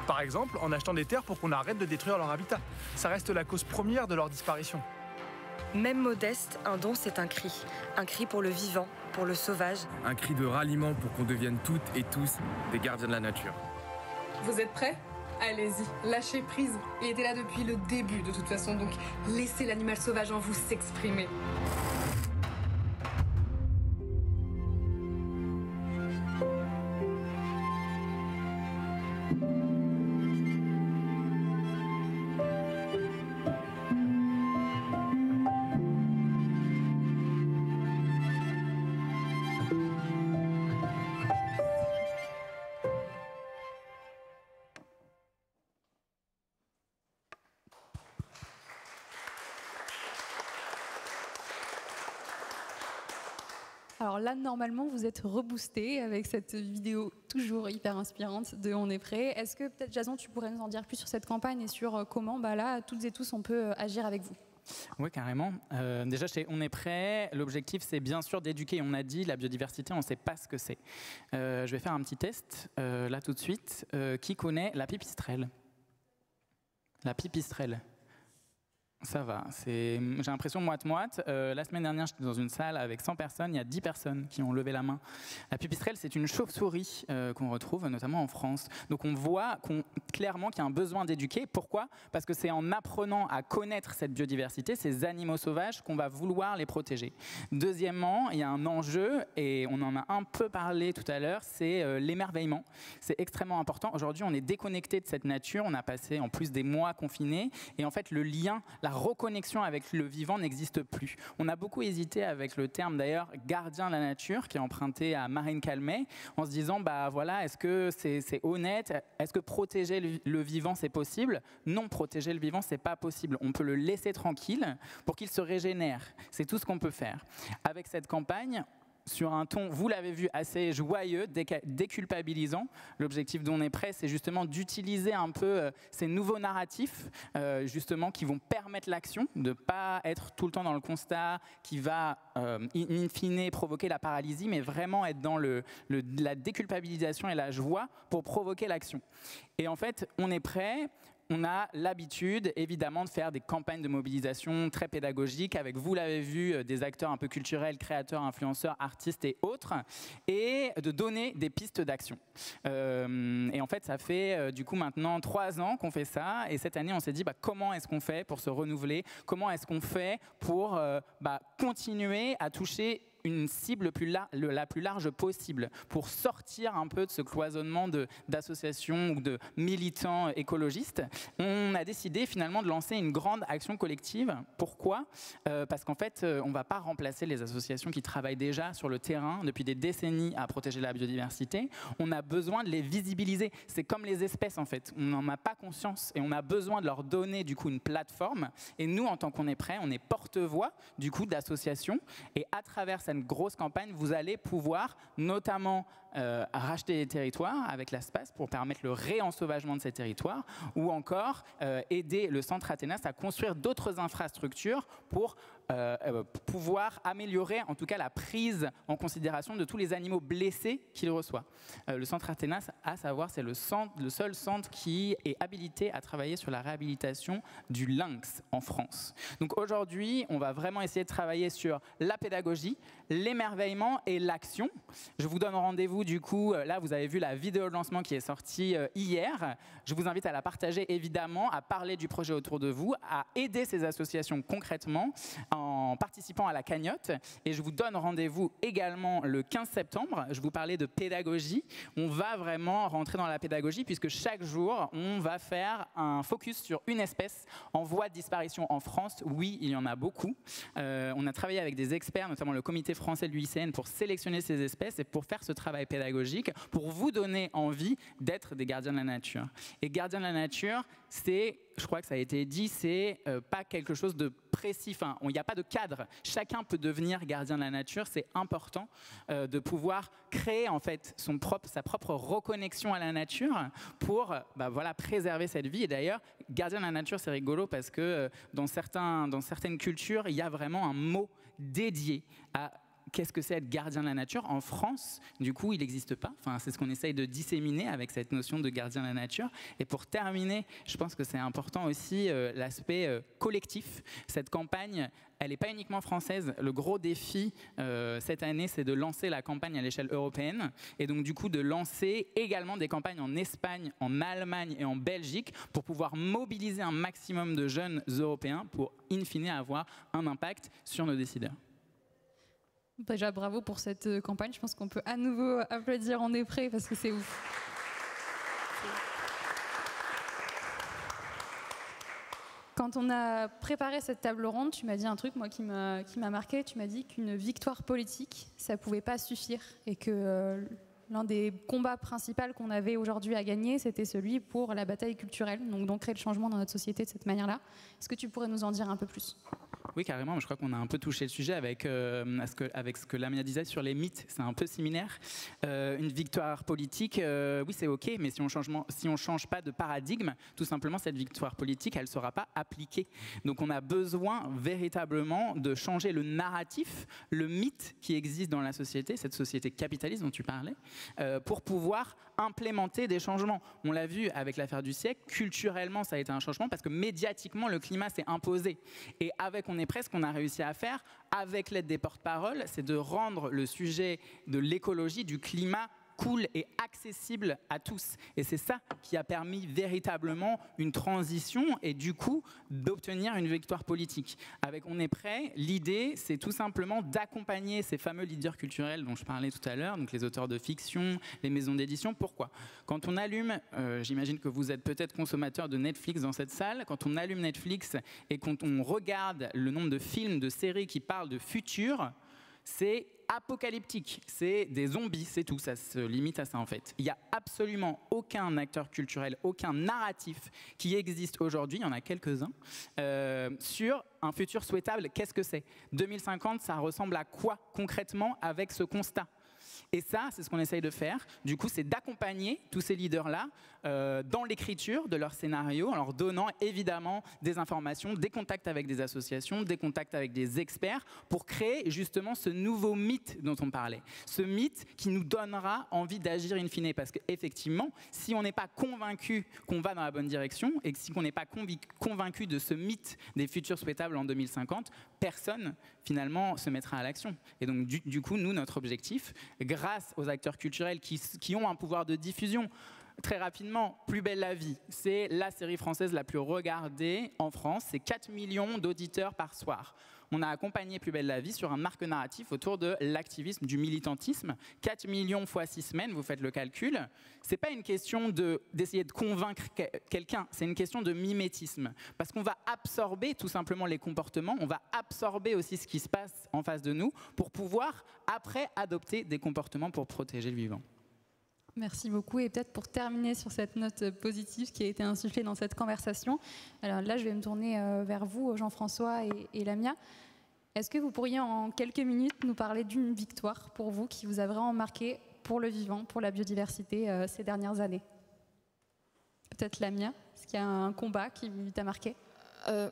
Par exemple, en achetant des terres pour qu'on arrête de détruire leur habitat. Ça reste la cause première de leur disparition. Même modeste, un don c'est un cri pour le vivant, pour le sauvage. Un cri de ralliement pour qu'on devienne toutes et tous des gardiens de la nature. Vous êtes prêts ? Allez-y, lâchez prise. Il était là depuis le début de toute façon, donc laissez l'animal sauvage en vous s'exprimer. Alors là, normalement, vous êtes reboosté avec cette vidéo toujours hyper inspirante de On est prêt. Est-ce que peut-être, Jason, tu pourrais nous en dire plus sur cette campagne et sur comment, là, toutes et tous, on peut agir avec vous? Oui, carrément. Déjà, chez On est prêt, l'objectif, c'est bien sûr d'éduquer. On a dit, la biodiversité, on ne sait pas ce que c'est. Je vais faire un petit test, là, tout de suite. Qui connaît la pipistrelle? La pipistrelle. Ça va, j'ai l'impression moite-moite. La semaine dernière, j'étais dans une salle avec 100 personnes, il y a 10 personnes qui ont levé la main. La pipistrelle, c'est une chauve-souris qu'on retrouve notamment en France. Donc on voit clairement qu'il y a un besoin d'éduquer. Pourquoi? Parce que c'est en apprenant à connaître cette biodiversité, ces animaux sauvages, qu'on va vouloir les protéger. Deuxièmement, il y a un enjeu, et on en a un peu parlé tout à l'heure, c'est l'émerveillement. C'est extrêmement important. Aujourd'hui, on est déconnecté de cette nature, on a passé en plus des mois confinés, et en fait le lien, la reconnexion avec le vivant n'existe plus. On a beaucoup hésité avec le terme d'ailleurs gardien de la nature qui est emprunté à Marine Calmet en se disant voilà, est-ce que c'est honnête? Est-ce que protéger le vivant c'est possible? Non, protéger le vivant c'est pas possible. On peut le laisser tranquille pour qu'il se régénère. C'est tout ce qu'on peut faire. Avec cette campagne, sur un ton, vous l'avez vu, assez joyeux, déculpabilisant. L'objectif d'On est prêt, c'est justement d'utiliser un peu ces nouveaux narratifs, justement, qui vont permettre l'action, de ne pas être tout le temps dans le constat qui va, in fine, provoquer la paralysie, mais vraiment être dans la déculpabilisation et la joie pour provoquer l'action. Et en fait, On est prêt. On a l'habitude, évidemment, de faire des campagnes de mobilisation très pédagogiques avec, vous l'avez vu, des acteurs un peu culturels, créateurs, influenceurs, artistes et autres, et de donner des pistes d'action. Et en fait, ça fait du coup maintenant 3 ans qu'on fait ça, et cette année, on s'est dit comment est-ce qu'on fait pour se renouveler? Comment est-ce qu'on fait pour continuer à toucher une cible la plus large possible pour sortir un peu de ce cloisonnement d'associations ou de militants écologistes. On a décidé finalement de lancer une grande action collective. Pourquoi? Parce qu'en fait, on ne va pas remplacer les associations qui travaillent déjà sur le terrain depuis des décennies à protéger la biodiversité. On a besoin de les visibiliser. C'est comme les espèces en fait. On n'en a pas conscience et on a besoin de leur donner du coup une plateforme. Et nous, en tant qu'on est prêt, on est porte-voix du coup d'associations. Et à travers cette grosse campagne, vous allez pouvoir notamment racheter des territoires avec l'ASPAS pour permettre le réensauvagement de ces territoires, ou encore aider le Centre Athénas à construire d'autres infrastructures pour pouvoir améliorer en tout cas la prise en considération de tous les animaux blessés qu'il reçoit. Le Centre Athénas, à savoir, c'est le seul centre qui est habilité à travailler sur la réhabilitation du lynx en France. Donc aujourd'hui, on va vraiment essayer de travailler sur la pédagogie, l'émerveillement et l'action. Je vous donne rendez-vous du coup, là vous avez vu la vidéo de lancement qui est sortie hier. Je vous invite à la partager évidemment, à parler du projet autour de vous, à aider ces associations concrètement en participant à la cagnotte. Et je vous donne rendez-vous également le 15 septembre. Je vous parlais de pédagogie. On va vraiment rentrer dans la pédagogie puisque chaque jour, on va faire un focus sur une espèce en voie de disparition en France. Oui, il y en a beaucoup. On a travaillé avec des experts, notamment le comité français de l'UICN, pour sélectionner ces espèces et pour faire ce travail pédagogique, pour vous donner envie d'être des gardiens de la nature. Et gardiens de la nature, c'est, je crois que ça a été dit, c'est pas quelque chose de précis. Enfin, il n'y a pas de cadre. Chacun peut devenir gardien de la nature. C'est important de pouvoir créer en fait sa propre reconnexion à la nature pour voilà, préserver cette vie. Et d'ailleurs, gardien de la nature, c'est rigolo parce que dans certaines cultures, il y a vraiment un mot dédié à qu'est-ce que c'est être gardien de la nature. En France, du coup, il n'existe pas. Enfin, c'est ce qu'on essaye de disséminer avec cette notion de gardien de la nature. Et pour terminer, je pense que c'est important aussi l'aspect collectif. Cette campagne, elle n'est pas uniquement française. Le gros défi cette année, c'est de lancer la campagne à l'échelle européenne. Et donc, du coup, de lancer également des campagnes en Espagne, en Allemagne et en Belgique pour pouvoir mobiliser un maximum de jeunes européens pour, in fine, avoir un impact sur nos décideurs. Déjà, bravo pour cette campagne. Je pense qu'on peut à nouveau applaudir On est prêt parce que c'est ouf. Quand on a préparé cette table ronde, tu m'as dit un truc moi, qui m'a marqué. Tu m'as dit qu'une victoire politique, ça ne pouvait pas suffire et que l'un des combats principaux qu'on avait aujourd'hui à gagner, c'était celui pour la bataille culturelle, donc créer le changement dans notre société de cette manière-là. Est-ce que tu pourrais nous en dire un peu plus ? Oui, carrément. Je crois qu'on a un peu touché le sujet avec ce que Lamia disait sur les mythes. C'est un peu similaire. Une victoire politique, oui, c'est OK, mais si on change pas de paradigme, tout simplement, cette victoire politique, elle ne sera pas appliquée. Donc, on a besoin véritablement de changer le narratif, le mythe qui existe dans la société, cette société capitaliste dont tu parlais, pour pouvoir implémenter des changements. On l'a vu avec l'affaire du siècle, culturellement, ça a été un changement parce que médiatiquement, le climat s'est imposé. Et avec On est prêt, ce qu'on a réussi à faire, avec l'aide des porte-paroles, c'est de rendre le sujet de l'écologie, du climat, cool et accessible à tous. Et c'est ça qui a permis véritablement une transition et du coup d'obtenir une victoire politique. Avec On est prêt, l'idée c'est tout simplement d'accompagner ces fameux leaders culturels dont je parlais tout à l'heure, donc les auteurs de fiction, les maisons d'édition. Pourquoi ? Quand on allume, j'imagine que vous êtes peut-être consommateur de Netflix dans cette salle, quand on allume Netflix et quand on regarde le nombre de films, de séries qui parlent de futur, c'est apocalyptique, c'est des zombies, c'est tout, ça se limite à ça en fait. Il n'y a absolument aucun acteur culturel, aucun narratif qui existe aujourd'hui, il y en a quelques-uns, sur un futur souhaitable. Qu'est-ce que c'est ? 2050, ça ressemble à quoi concrètement avec ce constat ? Et ça, c'est ce qu'on essaye de faire. Du coup, c'est d'accompagner tous ces leaders-là dans l'écriture de leurs scénarios, en leur donnant évidemment des informations, des contacts avec des associations, des contacts avec des experts, pour créer justement ce nouveau mythe dont on parlait. Ce mythe qui nous donnera envie d'agir in fine. Parce qu'effectivement, si on n'est pas convaincu qu'on va dans la bonne direction, et si on n'est pas convaincu de ce mythe des futurs souhaitables en 2050, personne finalement se mettra à l'action. Et donc du coup, nous, notre objectif, grâce aux acteurs culturels qui ont un pouvoir de diffusion, très rapidement, Plus belle la vie, c'est la série française la plus regardée en France, c'est 4 millions d'auditeurs par soir. On a accompagné Plus belle la vie sur un arc narratif autour de l'activisme, du militantisme. 4 millions fois 6 semaines, vous faites le calcul. C'est pas une question d'essayer de convaincre quelqu'un, c'est une question de mimétisme. Parce qu'on va absorber tout simplement les comportements, on va absorber aussi ce qui se passe en face de nous pour pouvoir après adopter des comportements pour protéger le vivant. Merci beaucoup. Et peut-être pour terminer sur cette note positive qui a été insufflée dans cette conversation, alors là je vais me tourner vers vous, Jean-François et Lamia. Est-ce que vous pourriez en quelques minutes nous parler d'une victoire pour vous qui vous a vraiment marqué pour le vivant, pour la biodiversité ces dernières années ? Peut-être Lamia, est-ce qu'il y a un combat qui t'a marqué ?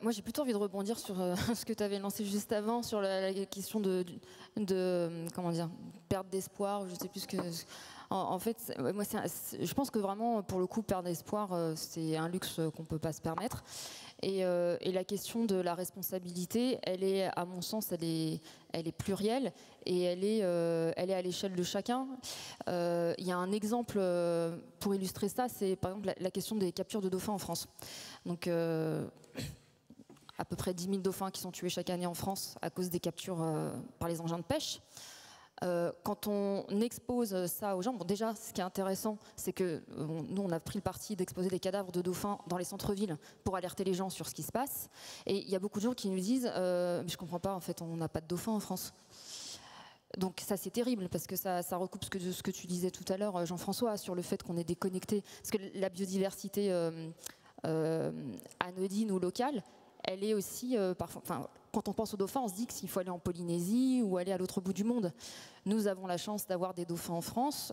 Moi, j'ai plutôt envie de rebondir sur ce que tu avais lancé juste avant, sur la question de comment dire, perte d'espoir, je ne sais plus ce que... En fait, moi, je pense que vraiment, pour le coup, perdre d'espoir, c'est un luxe qu'on ne peut pas se permettre. Et la question de la responsabilité, elle est, à mon sens, elle est plurielle et elle est à l'échelle de chacun. Il y a un exemple pour illustrer ça, c'est par exemple la question des captures de dauphins en France. Donc, à peu près 10 000 dauphins qui sont tués chaque année en France à cause des captures par les engins de pêche. Quand on expose ça aux gens, bon, déjà ce qui est intéressant, c'est que nous on a pris le parti d'exposer des cadavres de dauphins dans les centres-villes pour alerter les gens sur ce qui se passe. Et il y a beaucoup de gens qui nous disent mais je comprends pas, en fait on n'a pas de dauphins en France. Donc ça c'est terrible parce que ça recoupe ce que tu disais tout à l'heure, Jean-François, sur le fait qu'on est déconnecté. Parce que la biodiversité anodine ou locale, elle est aussi parfois... Quand on pense aux dauphins, on se dit que s'il faut aller en Polynésie ou aller à l'autre bout du monde. Nous avons la chance d'avoir des dauphins en France.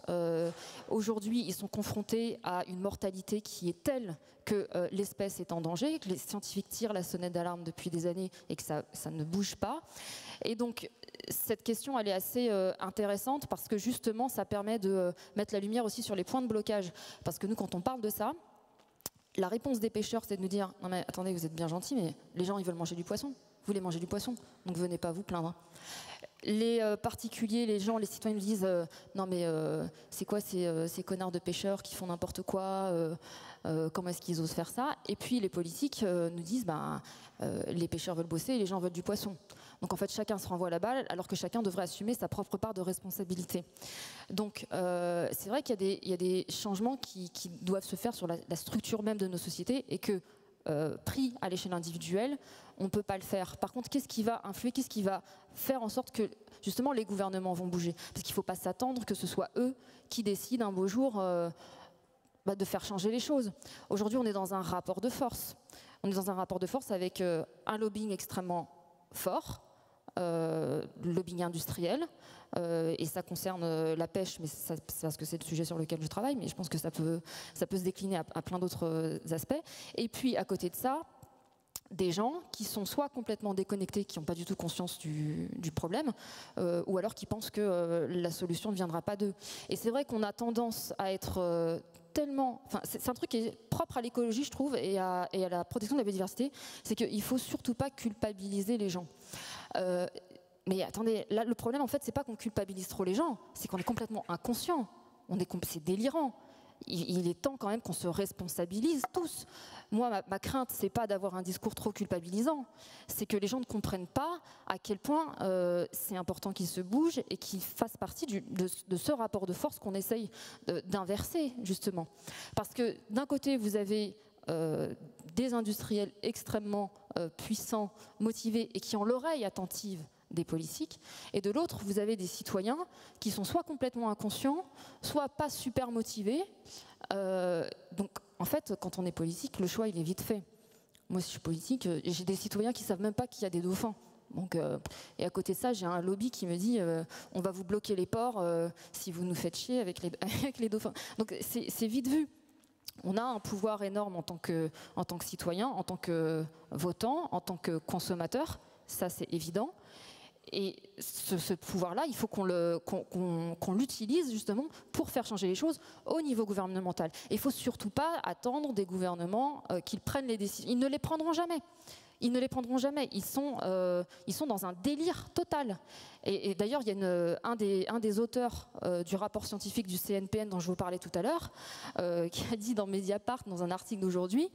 Aujourd'hui, ils sont confrontés à une mortalité qui est telle que l'espèce est en danger, que les scientifiques tirent la sonnette d'alarme depuis des années et que ça ne bouge pas. Et donc, cette question, elle est assez intéressante parce que justement, ça permet de mettre la lumière aussi sur les points de blocage. Parce que nous, quand on parle de ça, la réponse des pêcheurs, c'est de nous dire « Non mais attendez, vous êtes bien gentils, mais les gens, ils veulent manger du poisson. Vous voulez manger du poisson, donc venez pas vous plaindre. » Les particuliers, les gens, les citoyens nous disent non mais c'est quoi ces connards de pêcheurs qui font n'importe quoi, comment est-ce qu'ils osent faire ça? Et puis les politiques nous disent les pêcheurs veulent bosser et les gens veulent du poisson. Donc en fait chacun se renvoie la balle alors que chacun devrait assumer sa propre part de responsabilité. Donc c'est vrai qu'il y a des changements qui doivent se faire sur la structure même de nos sociétés et que pris à l'échelle individuelle, on ne peut pas le faire. Par contre, qu'est-ce qui va influer, qu'est-ce qui va faire en sorte que justement les gouvernements vont bouger? Parce qu'il ne faut pas s'attendre que ce soit eux qui décident un beau jour de faire changer les choses. Aujourd'hui, on est dans un rapport de force. On est dans un rapport de force avec un lobbying extrêmement fort, lobbying industriel, et ça concerne la pêche, mais c'est parce que c'est le sujet sur lequel je travaille, mais je pense que ça peut se décliner à plein d'autres aspects. Et puis à côté de ça, des gens qui sont soit complètement déconnectés, qui n'ont pas du tout conscience du problème, ou alors qui pensent que la solution ne viendra pas d'eux. Et c'est vrai qu'on a tendance à être tellement... Enfin, c'est un truc qui est propre à l'écologie, je trouve, et à la protection de la biodiversité, c'est qu'il ne faut surtout pas culpabiliser les gens. Mais attendez, là, le problème, en fait, c'est pas qu'on culpabilise trop les gens, c'est qu'on est complètement inconscient. C'est délirant. Il est temps quand même qu'on se responsabilise tous. Moi, ma crainte, c'est pas d'avoir un discours trop culpabilisant, c'est que les gens ne comprennent pas à quel point c'est important qu'ils se bougent et qu'ils fassent partie de ce rapport de force qu'on essaye d'inverser, justement. Parce que d'un côté, vous avez des industriels extrêmement puissants, motivés et qui ont l'oreille attentive des politiques, et de l'autre, vous avez des citoyens qui sont soit complètement inconscients, soit pas super motivés. Donc, en fait, quand on est politique, le choix, il est vite fait. Moi, si je suis politique, j'ai des citoyens qui savent même pas qu'il y a des dauphins. Donc, et à côté de ça, j'ai un lobby qui me dit on va vous bloquer les ports si vous nous faites chier avec les dauphins. Donc, c'est vite vu. On a un pouvoir énorme en tant que citoyen, en tant que votant, en tant que consommateur. Ça, c'est évident. Et ce pouvoir-là, il faut qu'on l'utilise justement pour faire changer les choses au niveau gouvernemental. Et il ne faut surtout pas attendre des gouvernements qu'ils prennent les décisions. Ils ne les prendront jamais. Ils ne les prendront jamais. Ils sont dans un délire total. Et d'ailleurs, il y a un des auteurs du rapport scientifique du CNPN dont je vous parlais tout à l'heure, qui a dit dans Mediapart, dans un article d'aujourd'hui,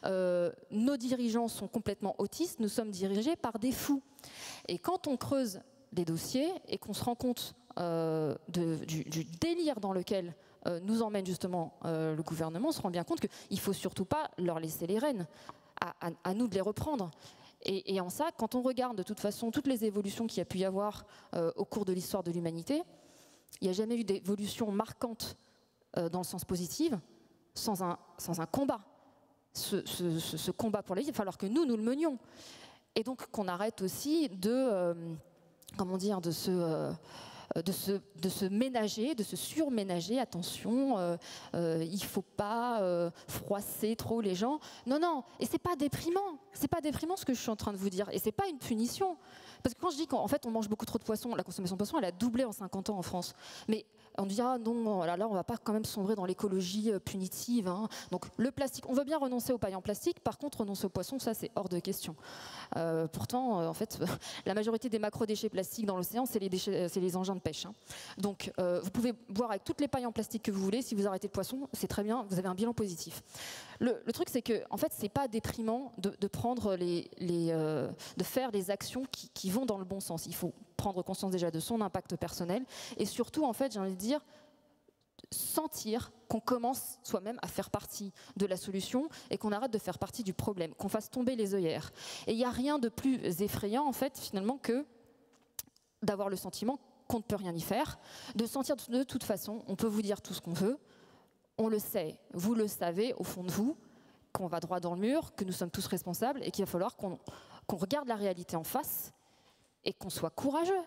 nos dirigeants sont complètement autistes, nous sommes dirigés par des fous. Et quand on creuse des dossiers et qu'on se rend compte du délire dans lequel nous emmène justement le gouvernement, on se rend bien compte qu'il ne faut surtout pas leur laisser les rênes. À nous de les reprendre. Et en ça, quand on regarde de toute façon toutes les évolutions qu'il y a pu y avoir au cours de l'histoire de l'humanité, il n'y a jamais eu d'évolution marquante dans le sens positif sans un combat. Ce combat pour la vie, il va falloir que nous le menions. Et donc qu'on arrête aussi de se ménager, de se surménager. Attention, il ne faut pas froisser trop les gens. Non, et c'est pas déprimant. C'est pas déprimant ce que je suis en train de vous dire. Et c'est pas une punition. Parce que quand je dis qu'en fait on mange beaucoup trop de poissons, la consommation de poissons elle a doublé en 50 ans en France. Mais on dira non, là on va pas quand même sombrer dans l'écologie punitive. Hein. Donc le plastique, on veut bien renoncer aux pailles en plastique, par contre renoncer aux poissons, ça c'est hors de question. Pourtant, en fait, la majorité des macro-déchets plastiques dans l'océan, c'est les engins de pêche. Hein. Donc vous pouvez boire avec toutes les pailles en plastique que vous voulez, si vous arrêtez le poisson, c'est très bien, vous avez un bilan positif. Le truc c'est que en fait c'est pas déprimant de prendre de faire des actions qui vont dans le bon sens. Il faut prendre conscience déjà de son impact personnel et surtout, en fait, j'ai envie de dire, sentir qu'on commence soi-même à faire partie de la solution et qu'on arrête de faire partie du problème, qu'on fasse tomber les œillères. Et il n'y a rien de plus effrayant, en fait, finalement, que d'avoir le sentiment qu'on ne peut rien y faire, de sentir de toute façon, on peut vous dire tout ce qu'on veut, on le sait, vous le savez au fond de vous, qu'on va droit dans le mur, que nous sommes tous responsables et qu'il va falloir qu'on regarde la réalité en face et qu'on soit courageux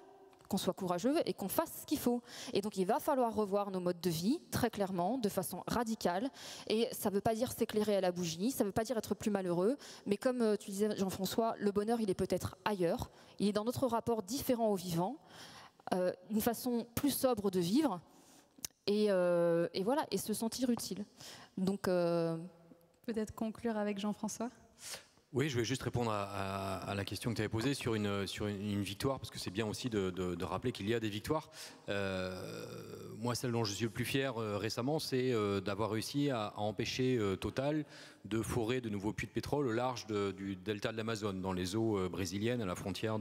et qu'on fasse ce qu'il faut. Et donc il va falloir revoir nos modes de vie, très clairement, de façon radicale. Et ça ne veut pas dire s'éclairer à la bougie, ça ne veut pas dire être plus malheureux, mais comme tu disais Jean-François, le bonheur il est peut-être ailleurs, il est dans notre rapport différent au vivant, une façon plus sobre de vivre, et voilà, et se sentir utile. Donc peut-être conclure avec Jean-François. Oui, je vais juste répondre à la question que tu avais posée sur une victoire, parce que c'est bien aussi de rappeler qu'il y a des victoires. Moi, celle dont je suis le plus fier récemment, c'est d'avoir réussi à empêcher Total de forer de nouveaux puits de pétrole au large du delta de l'Amazone, dans les eaux brésiliennes, à la frontière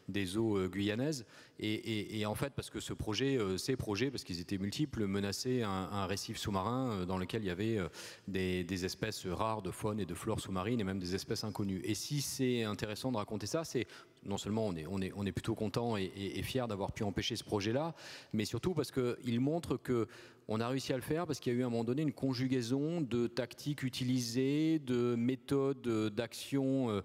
des eaux guyanaises. Et en fait, parce que ces projets, parce qu'ils étaient multiples, menaçaient un récif sous-marin dans lequel il y avait des espèces rares de faune et de flore sous-marine et même des espèces inconnues. Et si c'est intéressant de raconter ça, c'est non seulement on est plutôt content et fier d'avoir pu empêcher ce projet-là, mais surtout parce qu'il montre que On a réussi à le faire parce qu'il y a eu à un moment donné une conjugaison de tactiques utilisées, de méthodes d'action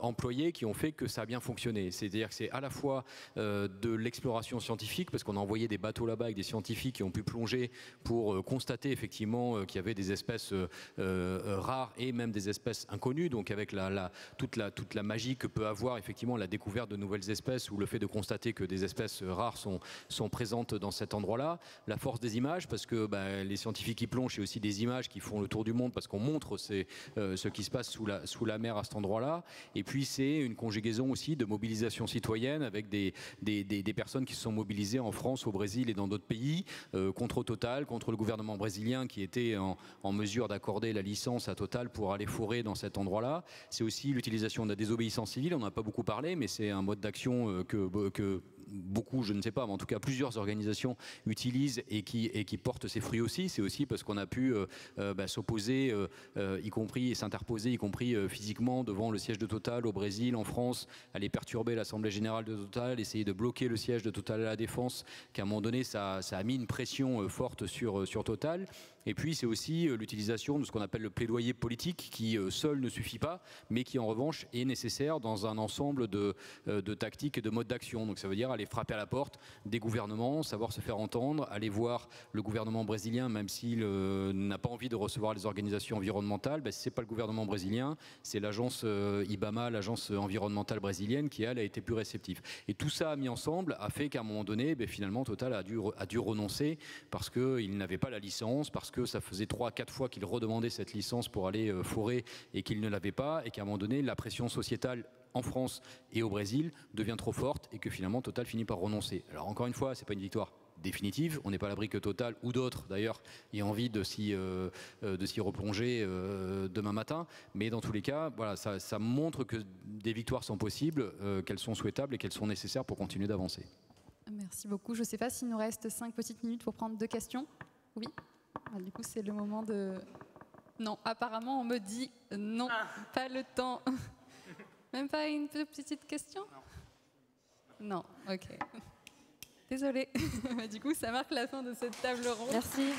employées qui ont fait que ça a bien fonctionné. C'est-à-dire que c'est à la fois de l'exploration scientifique, parce qu'on a envoyé des bateaux là-bas avec des scientifiques qui ont pu plonger pour constater effectivement qu'il y avait des espèces rares et même des espèces inconnues, donc avec toute la magie que peut avoir effectivement la découverte de nouvelles espèces ou le fait de constater que des espèces rares sont présentes dans cet endroit-là. La force des images, parce que les scientifiques qui plongent, c'est aussi des images qui font le tour du monde parce qu'on montre ce qui se passe sous la mer à cet endroit-là. Et puis c'est une conjugaison aussi de mobilisation citoyenne avec des personnes qui se sont mobilisées en France, au Brésil et dans d'autres pays contre Total, contre le gouvernement brésilien qui était en mesure d'accorder la licence à Total pour aller forer dans cet endroit-là. C'est aussi l'utilisation de la désobéissance civile, on n'a pas beaucoup parlé, mais c'est un mode d'action que beaucoup, je ne sais pas, mais en tout cas plusieurs organisations utilisent et qui portent ses fruits aussi. C'est aussi parce qu'on a pu s'opposer, y compris et s'interposer, y compris physiquement devant le siège de Total au Brésil, en France, aller perturber l'Assemblée générale de Total, essayer de bloquer le siège de Total à la Défense, qu'à un moment donné ça a mis une pression forte sur Total. Et puis c'est aussi l'utilisation de ce qu'on appelle le plaidoyer politique qui seul ne suffit pas, mais qui en revanche est nécessaire dans un ensemble de tactiques et de modes d'action. Donc ça veut dire aller frapper à la porte des gouvernements, savoir se faire entendre, aller voir le gouvernement brésilien, même s'il n'a pas envie de recevoir les organisations environnementales. Ce n'est pas le gouvernement brésilien, c'est l'agence IBAMA, l'agence environnementale brésilienne, qui elle a été plus réceptive. Et tout ça mis ensemble a fait qu'à un moment donné, finalement Total a dû renoncer parce qu'il n'avait pas la licence, parce que ça faisait 3-4 fois qu'il redemandait cette licence pour aller forer et qu'il ne l'avait pas, et qu'à un moment donné la pression sociétale en France et au Brésil devient trop forte et que finalement Total finit par renoncer. Alors encore une fois, c'est pas une victoire définitive, on n'est pas à l'abri que Total ou d'autres d'ailleurs aient envie de s'y replonger demain matin, mais dans tous les cas, voilà, ça montre que des victoires sont possibles, qu'elles sont souhaitables et qu'elles sont nécessaires pour continuer d'avancer. Merci beaucoup. Je ne sais pas s'il nous reste 5 petites minutes pour prendre 2 questions. Oui. Du coup, c'est le moment de... Non, apparemment, on me dit non, pas le temps. Même pas une petite question? Non, ok. Désolée. Du coup, ça marque la fin de cette table ronde. Merci.